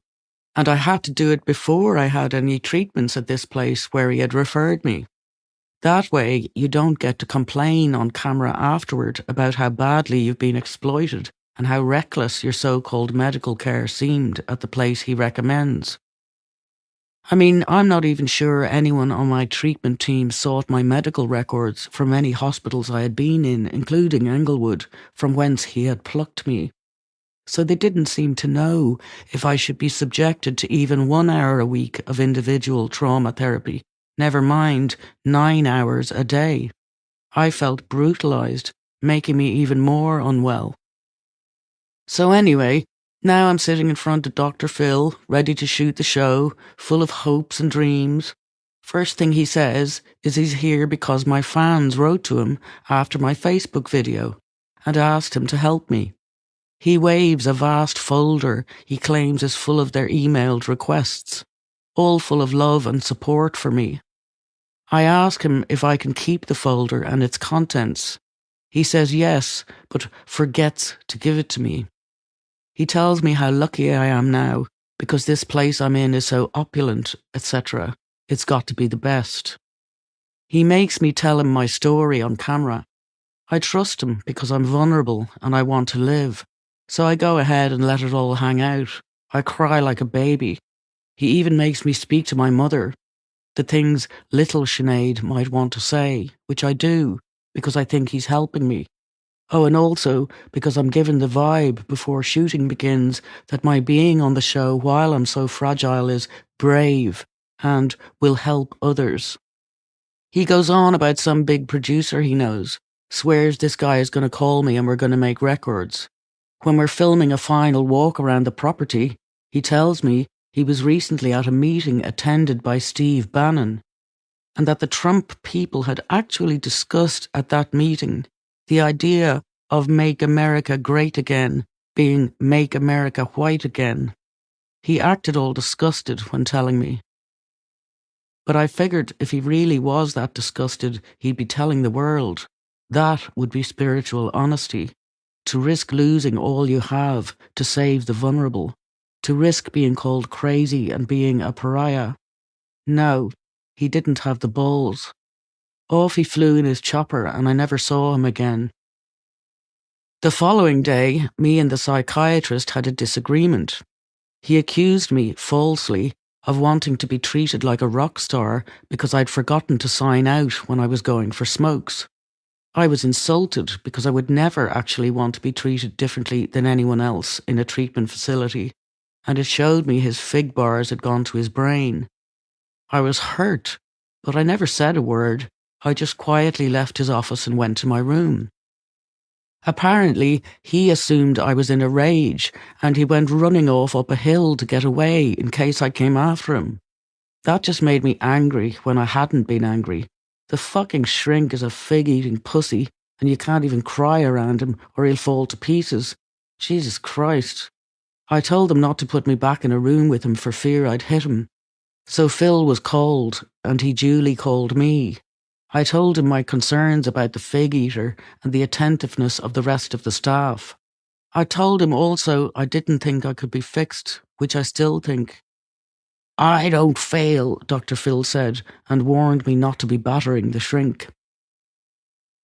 And I had to do it before I had any treatments at this place where he had referred me. That way, you don't get to complain on camera afterward about how badly you've been exploited and how reckless your so-called medical care seemed at the place he recommends. I mean, I'm not even sure anyone on my treatment team sought my medical records from any hospitals I had been in, including Englewood, from whence he had plucked me. So they didn't seem to know if I should be subjected to even 1 hour a week of individual trauma therapy, never mind 9 hours a day. I felt brutalised, making me even more unwell. So anyway, now I'm sitting in front of Dr. Phil, ready to shoot the show, full of hopes and dreams. First thing he says is he's here because my fans wrote to him after my Facebook video and asked him to help me. He waves a vast folder he claims is full of their emailed requests, all full of love and support for me. I ask him if I can keep the folder and its contents. He says yes, but forgets to give it to me. He tells me how lucky I am now, because this place I'm in is so opulent, etc. It's got to be the best. He makes me tell him my story on camera. I trust him because I'm vulnerable and I want to live. So I go ahead and let it all hang out. I cry like a baby. He even makes me speak to my mother. The things little Sinead might want to say, which I do, because I think he's helping me. Oh, and also because I'm given the vibe before shooting begins that my being on the show while I'm so fragile is brave and will help others. He goes on about some big producer he knows, swears this guy is going to call me and we're going to make records. When we're filming a final walk around the property, he tells me he was recently at a meeting attended by Steve Bannon, and that the Trump people had actually discussed at that meeting the idea of Make America Great Again being Make America White Again. He acted all disgusted when telling me. But I figured if he really was that disgusted, he'd be telling the world. That would be spiritual honesty. To risk losing all you have to save the vulnerable. To risk being called crazy and being a pariah. No, he didn't have the balls. Off he flew in his chopper and I never saw him again. The following day, me and the psychiatrist had a disagreement. He accused me, falsely, of wanting to be treated like a rock star because I'd forgotten to sign out when I was going for smokes. I was insulted because I would never actually want to be treated differently than anyone else in a treatment facility, and it showed me his fig bars had gone to his brain. I was hurt, but I never said a word. I just quietly left his office and went to my room. Apparently, he assumed I was in a rage, and he went running off up a hill to get away in case I came after him. That just made me angry when I hadn't been angry. The fucking shrink is a fig-eating pussy, and you can't even cry around him or he'll fall to pieces. Jesus Christ. I told him not to put me back in a room with him for fear I'd hit him. So Phil was called, and he duly called me. I told him my concerns about the fig-eater and the attentiveness of the rest of the staff. I told him also I didn't think I could be fixed, which I still think. I don't fail, Dr. Phil said, and warned me not to be battering the shrink.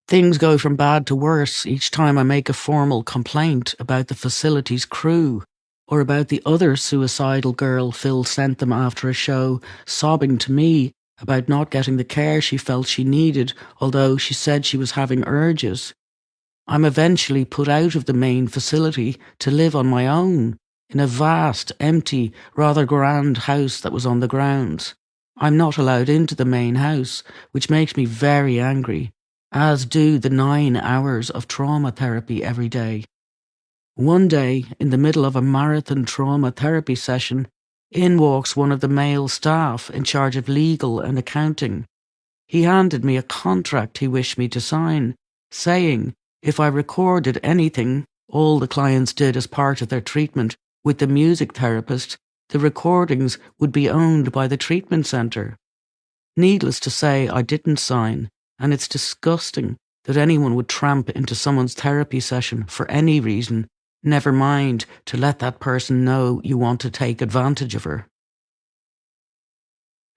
Things go from bad to worse each time I make a formal complaint about the facility's crew, or about the other suicidal girl Phil sent them after a show, sobbing to me about not getting the care she felt she needed, although she said she was having urges. I'm eventually put out of the main facility to live on my own, in a vast, empty, rather grand house that was on the grounds. I'm not allowed into the main house, which makes me very angry, as do the 9 hours of trauma therapy every day. One day, in the middle of a marathon trauma therapy session, in walks one of the male staff in charge of legal and accounting. He handed me a contract he wished me to sign, saying if I recorded anything, all the clients did as part of their treatment with the music therapist, the recordings would be owned by the treatment centre. Needless to say, I didn't sign, and it's disgusting that anyone would tramp into someone's therapy session for any reason, never mind to let that person know you want to take advantage of her.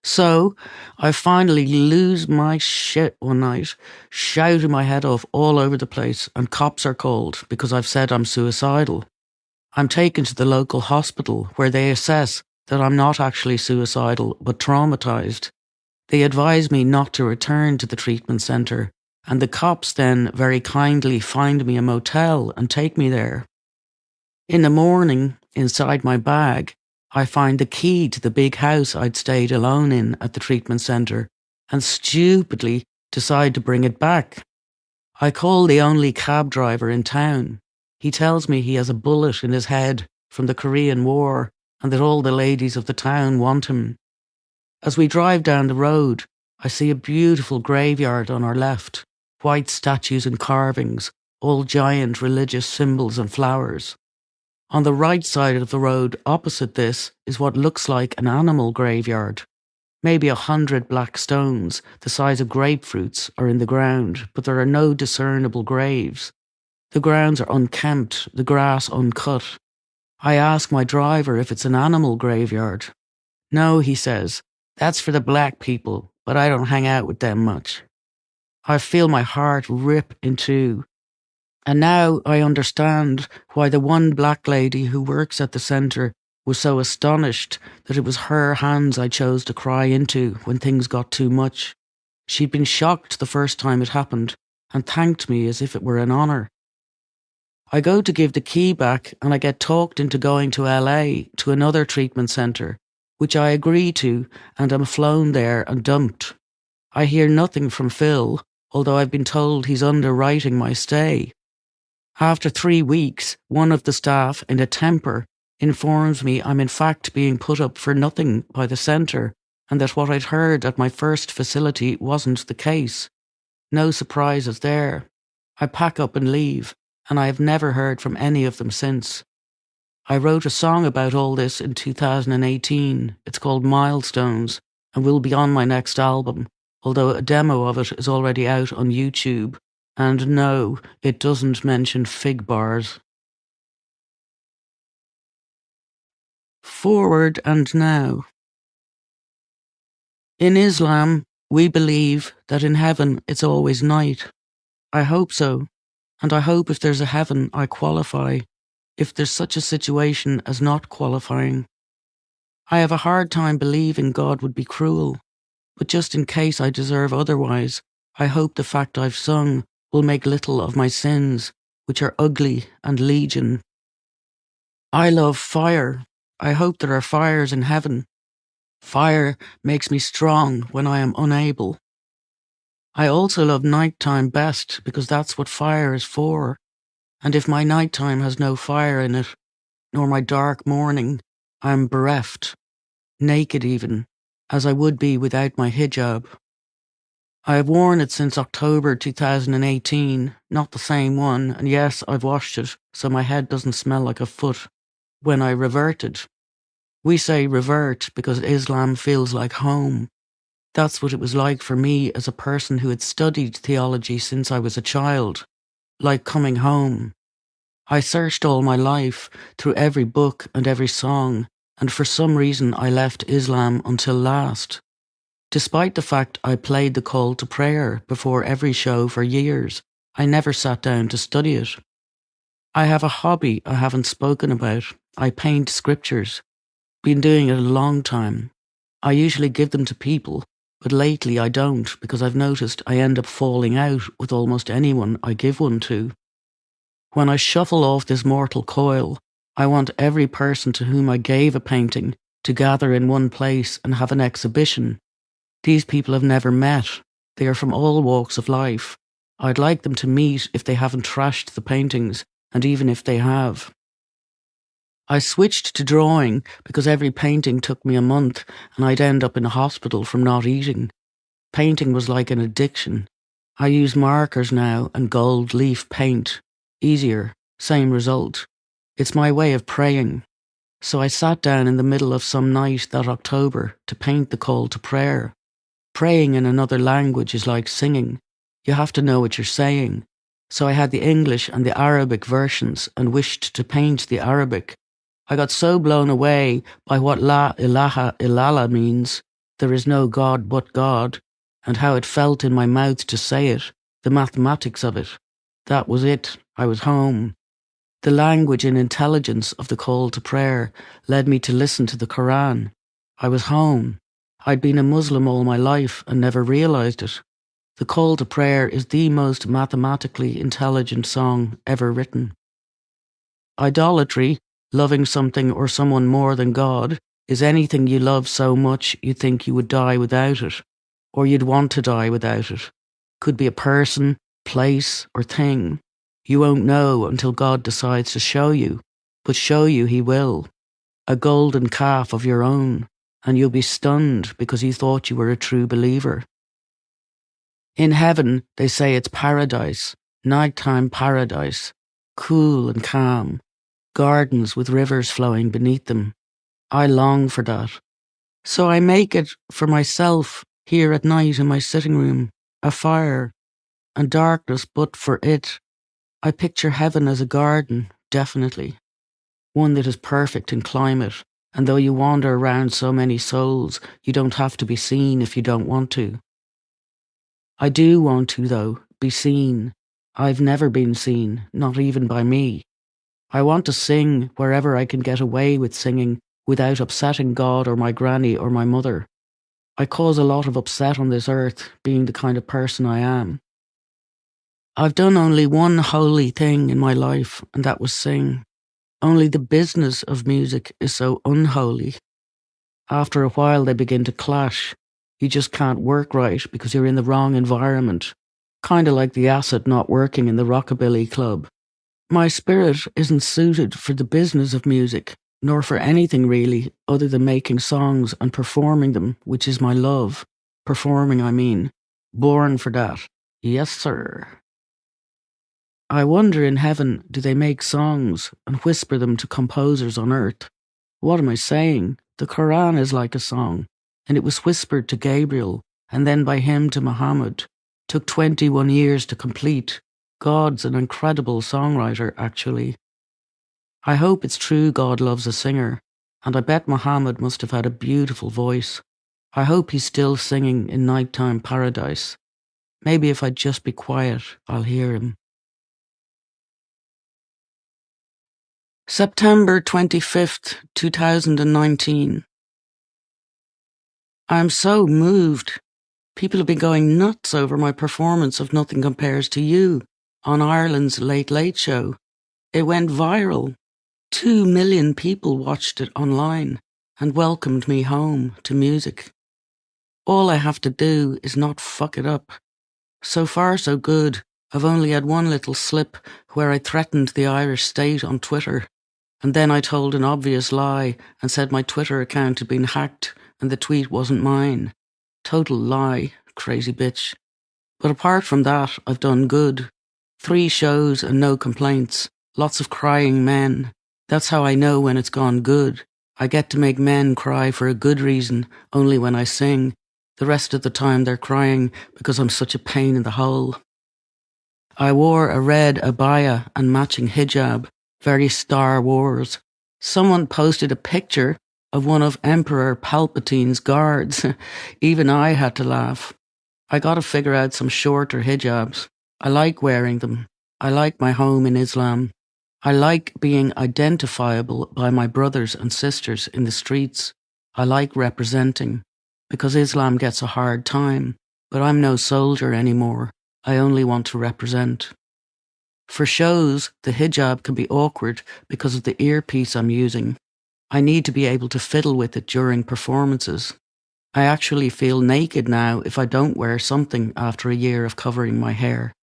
So, I finally lose my shit one night, shouting my head off all over the place, and cops are called because I've said I'm suicidal. I'm taken to the local hospital where they assess that I'm not actually suicidal but traumatised. They advise me not to return to the treatment centre, and the cops then very kindly find me a motel and take me there. In the morning, inside my bag, I find the key to the big house I'd stayed alone in at the treatment centre and stupidly decide to bring it back. I call the only cab driver in town. He tells me he has a bullet in his head from the Korean War and that all the ladies of the town want him. As we drive down the road, I see a beautiful graveyard on our left, white statues and carvings, all giant religious symbols and flowers. On the right side of the road opposite this is what looks like an animal graveyard. Maybe 100 black stones, the size of grapefruits, are in the ground, but there are no discernible graves. The grounds are unkempt, the grass uncut. I ask my driver if it's an animal graveyard. No, he says, that's for the black people, but I don't hang out with them much. I feel my heart rip in two. And now I understand why the one black lady who works at the centre was so astonished that it was her hands I chose to cry into when things got too much. She'd been shocked the first time it happened and thanked me as if it were an honour. I go to give the key back and I get talked into going to LA to another treatment centre, which I agree to, and am flown there and dumped. I hear nothing from Phil, although I've been told he's underwriting my stay. After 3 weeks, one of the staff, in a temper, informs me I'm in fact being put up for nothing by the centre, and that what I'd heard at my first facility wasn't the case. No surprises there. I pack up and leave, and I have never heard from any of them since. I wrote a song about all this in 2018. It's called Milestones, and will be on my next album, although a demo of it is already out on YouTube. And no, it doesn't mention fig bars. Forward and now. In Islam, we believe that in heaven it's always night. I hope so, and I hope if there's a heaven I qualify, if there's such a situation as not qualifying. I have a hard time believing God would be cruel, but just in case I deserve otherwise, I hope the fact I've sung will make little of my sins, which are ugly and legion. I love fire. I hope there are fires in heaven. Fire makes me strong when I am unable. I also love nighttime best because that's what fire is for. And if my nighttime has no fire in it, nor my dark morning, I am bereft, naked even, as I would be without my hijab. I have worn it since October 2018, not the same one, and yes, I've washed it, so my head doesn't smell like a foot. When I reverted. We say revert because Islam feels like home. That's what it was like for me as a person who had studied theology since I was a child. Like coming home. I searched all my life, through every book and every song, and for some reason I left Islam until last. Despite the fact I played the call to prayer before every show for years, I never sat down to study it. I have a hobby I haven't spoken about. I paint scriptures. Been doing it a long time. I usually give them to people, but lately I don't because I've noticed I end up falling out with almost anyone I give one to. When I shuffle off this mortal coil, I want every person to whom I gave a painting to gather in one place and have an exhibition. These people have never met. They are from all walks of life. I'd like them to meet if they haven't trashed the paintings, and even if they have. I switched to drawing because every painting took me a month and I'd end up in a hospital from not eating. Painting was like an addiction. I use markers now and gold leaf paint. Easier, same result. It's my way of praying. So I sat down in the middle of some night that October to paint the call to prayer. Praying in another language is like singing. You have to know what you're saying. So I had the English and the Arabic versions and wished to paint the Arabic. I got so blown away by what La ilaha illallah means, there is no God but God, and how it felt in my mouth to say it, the mathematics of it. That was it. I was home. The language and intelligence of the call to prayer led me to listen to the Quran. I was home. I'd been a Muslim all my life and never realised it. The call to prayer is the most mathematically intelligent song ever written. Idolatry, loving something or someone more than God, is anything you love so much you think you would die without it, or you'd want to die without it. Could be a person, place, or thing. You won't know until God decides to show you, but show you He will. A golden calf of your own, and you'll be stunned because you thought you were a true believer. In heaven, they say it's paradise, nighttime paradise, cool and calm, gardens with rivers flowing beneath them. I long for that. So I make it for myself here at night in my sitting room, a fire, and darkness but for it. I picture heaven as a garden, definitely. One that is perfect in climate, and though you wander around so many souls, you don't have to be seen if you don't want to. I do want to, though, be seen. I've never been seen, not even by me. I want to sing wherever I can get away with singing, without upsetting God or my granny or my mother. I cause a lot of upset on this earth, being the kind of person I am. I've done only one holy thing in my life, and that was sing. Only the business of music is so unholy. After a while, they begin to clash. You just can't work right because you're in the wrong environment. Kind of like the acid not working in the rockabilly club. My spirit isn't suited for the business of music, nor for anything really, other than making songs and performing them, which is my love. Performing, I mean. Born for that. Yes, sir. I wonder in heaven, do they make songs and whisper them to composers on earth? What am I saying? The Quran is like a song, and it was whispered to Gabriel, and then by him to Muhammad. Took 21 years to complete. God's an incredible songwriter, actually. I hope it's true God loves a singer, and I bet Muhammad must have had a beautiful voice. I hope he's still singing in nighttime paradise. Maybe if I'd just be quiet, I'll hear him. September 25th, 2019. I'm so moved. People have been going nuts over my performance of Nothing Compares to You on Ireland's Late Late Show. It went viral. 2 million people watched it online and welcomed me home to music. All I have to do is not fuck it up. So far, so good. I've only had one little slip where I threatened the Irish state on Twitter. And then I told an obvious lie and said my Twitter account had been hacked and the tweet wasn't mine. Total lie, crazy bitch. But apart from that, I've done good. 3 shows and no complaints. Lots of crying men. That's how I know when it's gone good. I get to make men cry for a good reason, only when I sing. The rest of the time they're crying because I'm such a pain in the hole. I wore a red abaya and matching hijab. Very Star Wars. Someone posted a picture of one of Emperor Palpatine's guards. Even I had to laugh. I got to figure out some shorter hijabs. I like wearing them. I like my home in Islam. I like being identifiable by my brothers and sisters in the streets. I like representing, because Islam gets a hard time, but I'm no soldier anymore. I only want to represent. For shows, the hijab can be awkward because of the earpiece I'm using. I need to be able to fiddle with it during performances. I actually feel naked now if I don't wear something after a year of covering my hair.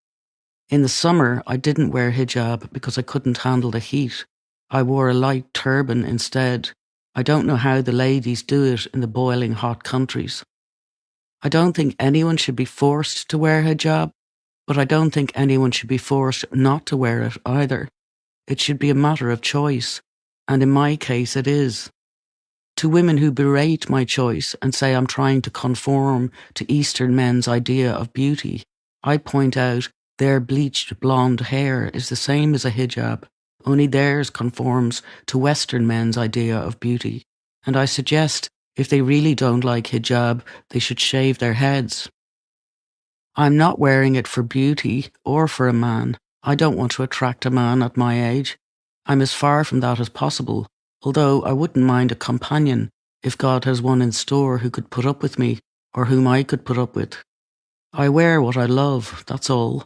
In the summer, I didn't wear hijab because I couldn't handle the heat. I wore a light turban instead. I don't know how the ladies do it in the boiling hot countries. I don't think anyone should be forced to wear hijab. But I don't think anyone should be forced not to wear it either. It should be a matter of choice, and in my case it is. To women who berate my choice and say I'm trying to conform to Eastern men's idea of beauty, I point out their bleached blonde hair is the same as a hijab, only theirs conforms to Western men's idea of beauty, and I suggest if they really don't like hijab, they should shave their heads. I'm not wearing it for beauty or for a man. I don't want to attract a man at my age. I'm as far from that as possible, although I wouldn't mind a companion if God has one in store who could put up with me or whom I could put up with. I wear what I love, that's all.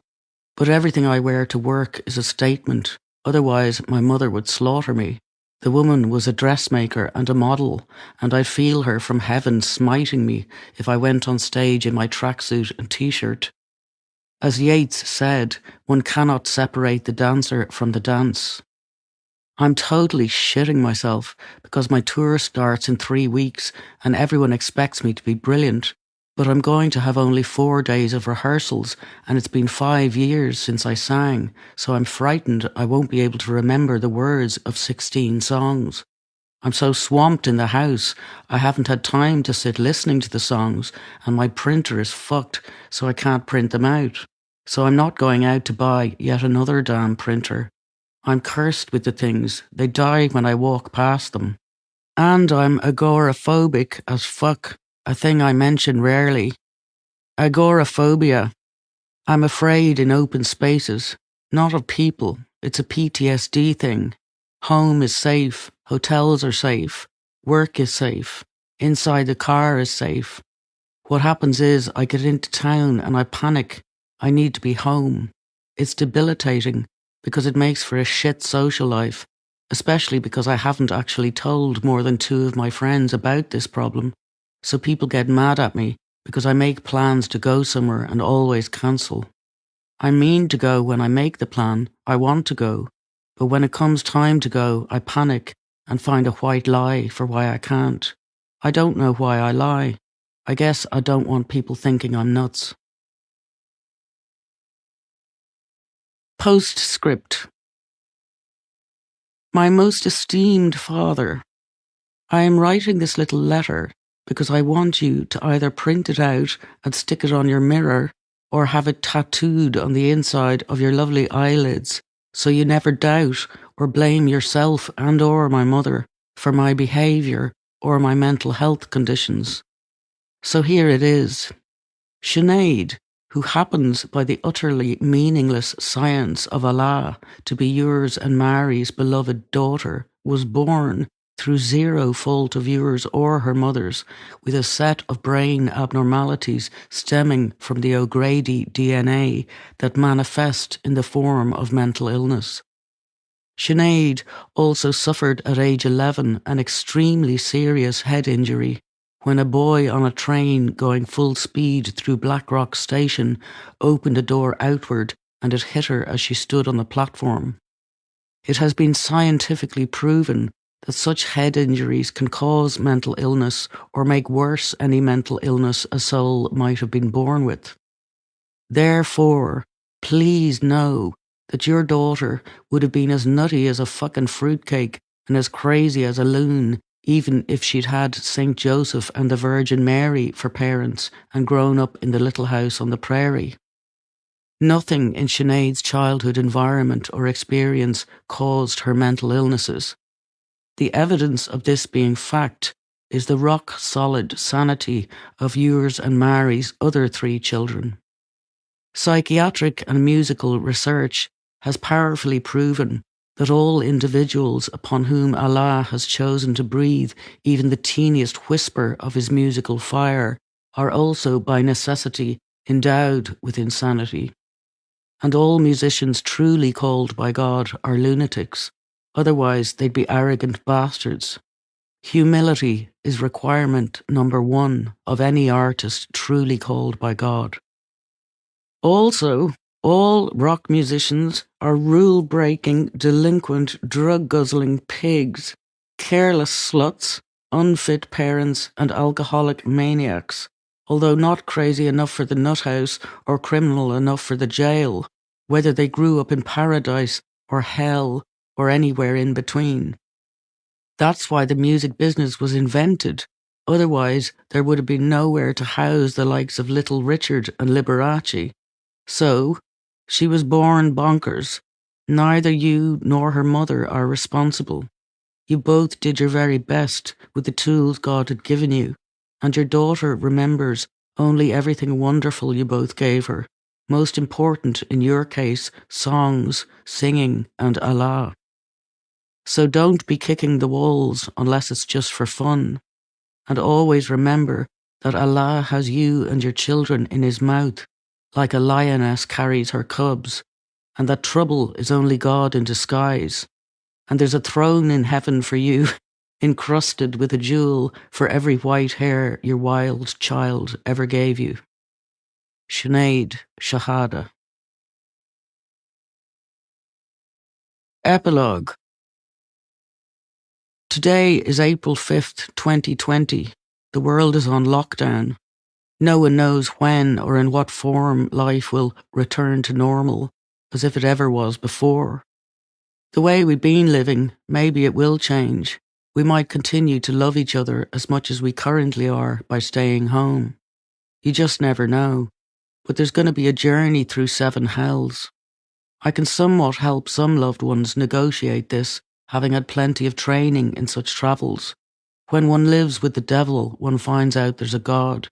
But everything I wear to work is a statement, otherwise my mother would slaughter me. The woman was a dressmaker and a model, and I'd feel her from heaven smiting me if I went on stage in my tracksuit and t-shirt. As Yeats said, one cannot separate the dancer from the dance. I'm totally shitting myself because my tour starts in 3 weeks and everyone expects me to be brilliant, but I'm going to have only 4 days of rehearsals and it's been 5 years since I sang, so I'm frightened I won't be able to remember the words of 16 songs. I'm so swamped in the house, I haven't had time to sit listening to the songs and my printer is fucked, so I can't print them out. So I'm not going out to buy yet another damn printer. I'm cursed with the things. They die when I walk past them. And I'm agoraphobic as fuck, a thing I mention rarely. Agoraphobia. I'm afraid in open spaces, not of people. It's a PTSD thing. Home is safe. Hotels are safe. Work is safe. Inside the car is safe. What happens is I get into town and I panic. I need to be home. It's debilitating because it makes for a shit social life, especially because I haven't actually told more than 2 of my friends about this problem. So people get mad at me because I make plans to go somewhere and always cancel. I mean to go when I make the plan. I want to go. But when it comes time to go, I panic and find a white lie for why I can't. I don't know why I lie. I guess I don't want people thinking I'm nuts. Postscript. My most esteemed father, I am writing this little letter because I want you to either print it out and stick it on your mirror or have it tattooed on the inside of your lovely eyelids so you never doubt or blame yourself and or my mother for my behaviour or my mental health conditions. So here it is. Sinead, who happens by the utterly meaningless science of Allah to be yours and Mary's beloved daughter, was born through zero fault of yours or her mother's, with a set of brain abnormalities stemming from the O'Grady DNA that manifest in the form of mental illness. Sinead also suffered at age 11 an extremely serious head injury when a boy on a train going full speed through Blackrock Station opened a door outward and it hit her as she stood on the platform. It has been scientifically proven that such head injuries can cause mental illness or make worse any mental illness a soul might have been born with. Therefore, please know that your daughter would have been as nutty as a fucking fruitcake and as crazy as a loon even if she'd had St. Joseph and the Virgin Mary for parents and grown up in the little house on the prairie. Nothing in Sinead's childhood environment or experience caused her mental illnesses. The evidence of this being fact is the rock-solid sanity of yours and Mary's other 3 children. Psychiatric and musical research has powerfully proven that all individuals upon whom Allah has chosen to breathe even the teeniest whisper of his musical fire are also by necessity endowed with insanity. And all musicians truly called by God are lunatics, otherwise they'd be arrogant bastards. Humility is requirement number 1 of any artist truly called by God. Also, all rock musicians are rule-breaking, delinquent, drug-guzzling pigs, careless sluts, unfit parents, and alcoholic maniacs, although not crazy enough for the nut house or criminal enough for the jail, whether they grew up in paradise or hell or anywhere in between. That's why the music business was invented. Otherwise, there would have been nowhere to house the likes of Little Richard and Liberace. So, she was born bonkers. Neither you nor her mother are responsible. You both did your very best with the tools God had given you, and your daughter remembers only everything wonderful you both gave her. Most important, in your case, songs, singing, and Allah. So don't be kicking the walls unless it's just for fun. And always remember that Allah has you and your children in his mouth, like a lioness carries her cubs, and that trouble is only God in disguise. And there's a throne in heaven for you, encrusted with a jewel for every white hair your wild child ever gave you. Sinead Shahada. Epilogue. Today is April 5th, 2020. The world is on lockdown. No one knows when or in what form life will return to normal, as if it ever was before. The way we've been living, maybe it will change. We might continue to love each other as much as we currently are by staying home. You just never know. But there's going to be a journey through 7 hells. I can somewhat help some loved ones negotiate this, having had plenty of training in such travels. When one lives with the devil, one finds out there's a God.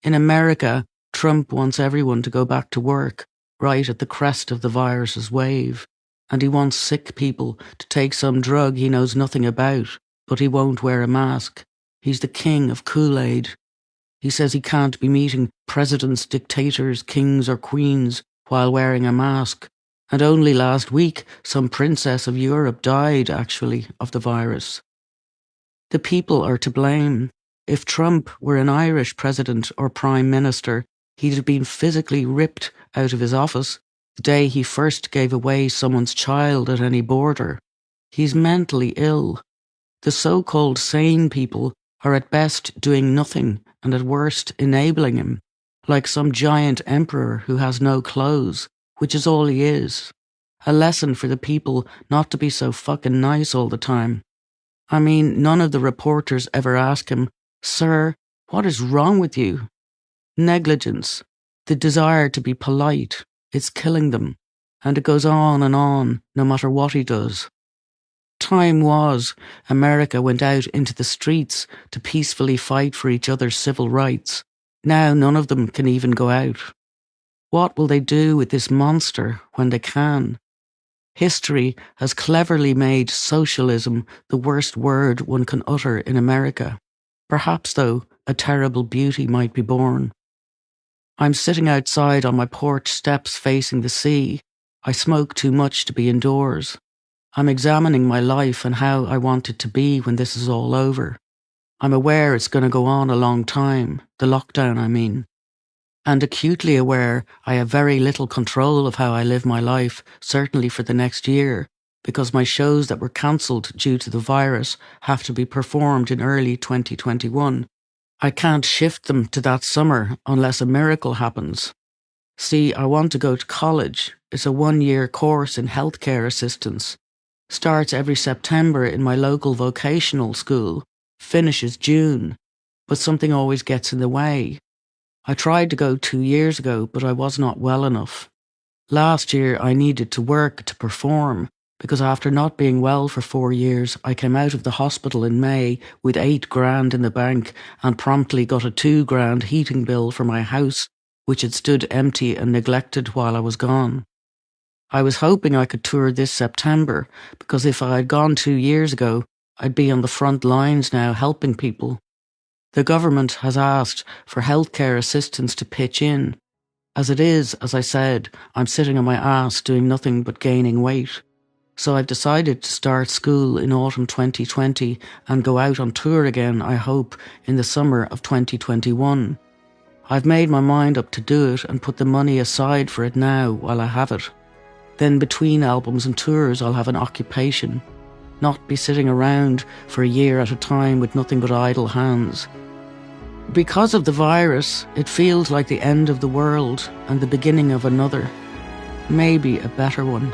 In America, Trump wants everyone to go back to work, right at the crest of the virus's wave, and he wants sick people to take some drug he knows nothing about, but he won't wear a mask. He's the king of Kool-Aid. He says he can't be meeting presidents, dictators, kings or queens while wearing a mask. And only last week, some princess of Europe died, actually, of the virus. The people are to blame. If Trump were an Irish president or prime minister, he'd have been physically ripped out of his office the day he first gave away someone's child at any border. He's mentally ill. The so-called sane people are at best doing nothing and at worst enabling him, like some giant emperor who has no clothes, which is all he is. A lesson for the people not to be so fucking nice all the time. I mean, none of the reporters ever ask him, "Sir, what is wrong with you?" Negligence, the desire to be polite, it's killing them. And it goes on, no matter what he does. Time was, America went out into the streets to peacefully fight for each other's civil rights. Now none of them can even go out. What will they do with this monster when they can? History has cleverly made socialism the worst word one can utter in America. Perhaps, though, a terrible beauty might be born. I'm sitting outside on my porch steps facing the sea. I smoke too much to be indoors. I'm examining my life and how I want it to be when this is all over. I'm aware it's going to go on a long time, the lockdown I mean. And acutely aware I have very little control of how I live my life, certainly for the next year, because my shows that were cancelled due to the virus have to be performed in early 2021. I can't shift them to that summer unless a miracle happens. See, I want to go to college. It's a 1-year course in healthcare assistance. Starts every September in my local vocational school. Finishes June. But something always gets in the way. I tried to go 2 years ago, but I was not well enough. Last year I needed to work to perform, because after not being well for 4 years, I came out of the hospital in May with 8 grand in the bank and promptly got a 2 grand heating bill for my house, which had stood empty and neglected while I was gone. I was hoping I could tour this September, because if I had gone 2 years ago, I'd be on the front lines now helping people. The government has asked for healthcare assistance to pitch in. As it is, as I said, I'm sitting on my ass doing nothing but gaining weight. So I've decided to start school in autumn 2020 and go out on tour again, I hope, in the summer of 2021. I've made my mind up to do it and put the money aside for it now while I have it. Then between albums and tours I'll have an occupation, not be sitting around for a year at a time with nothing but idle hands. Because of the virus, it feels like the end of the world and the beginning of another, maybe a better one.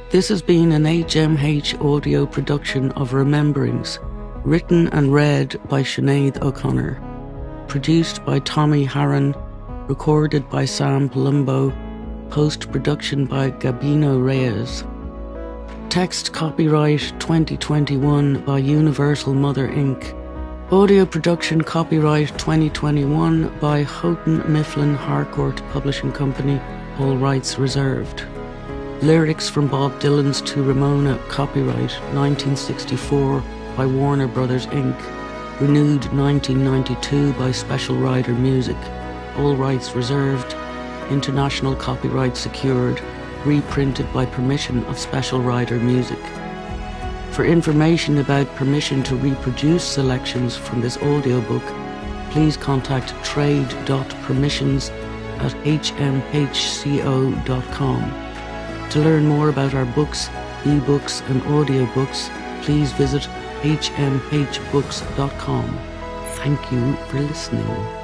This has been an HMH audio production of Rememberings, written and read by Sinead O'Connor, produced by Tommy Harron, recorded by Sam Palumbo, post-production by Gabino Reyes. Text copyright 2021 by Universal Mother Inc. Audio production copyright 2021 by Houghton Mifflin Harcourt Publishing Company, all rights reserved. Lyrics from Bob Dylan's To Ramona, copyright 1964 by Warner Brothers Inc. Renewed 1992 by Special Rider Music. All rights reserved. International copyright secured. Reprinted by permission of Special Rider Music. For information about permission to reproduce selections from this audiobook, please contact trade.permissions@hmhco.com. To learn more about our books, ebooks and audiobooks, please visit hmhbooks.com. Thank you for listening.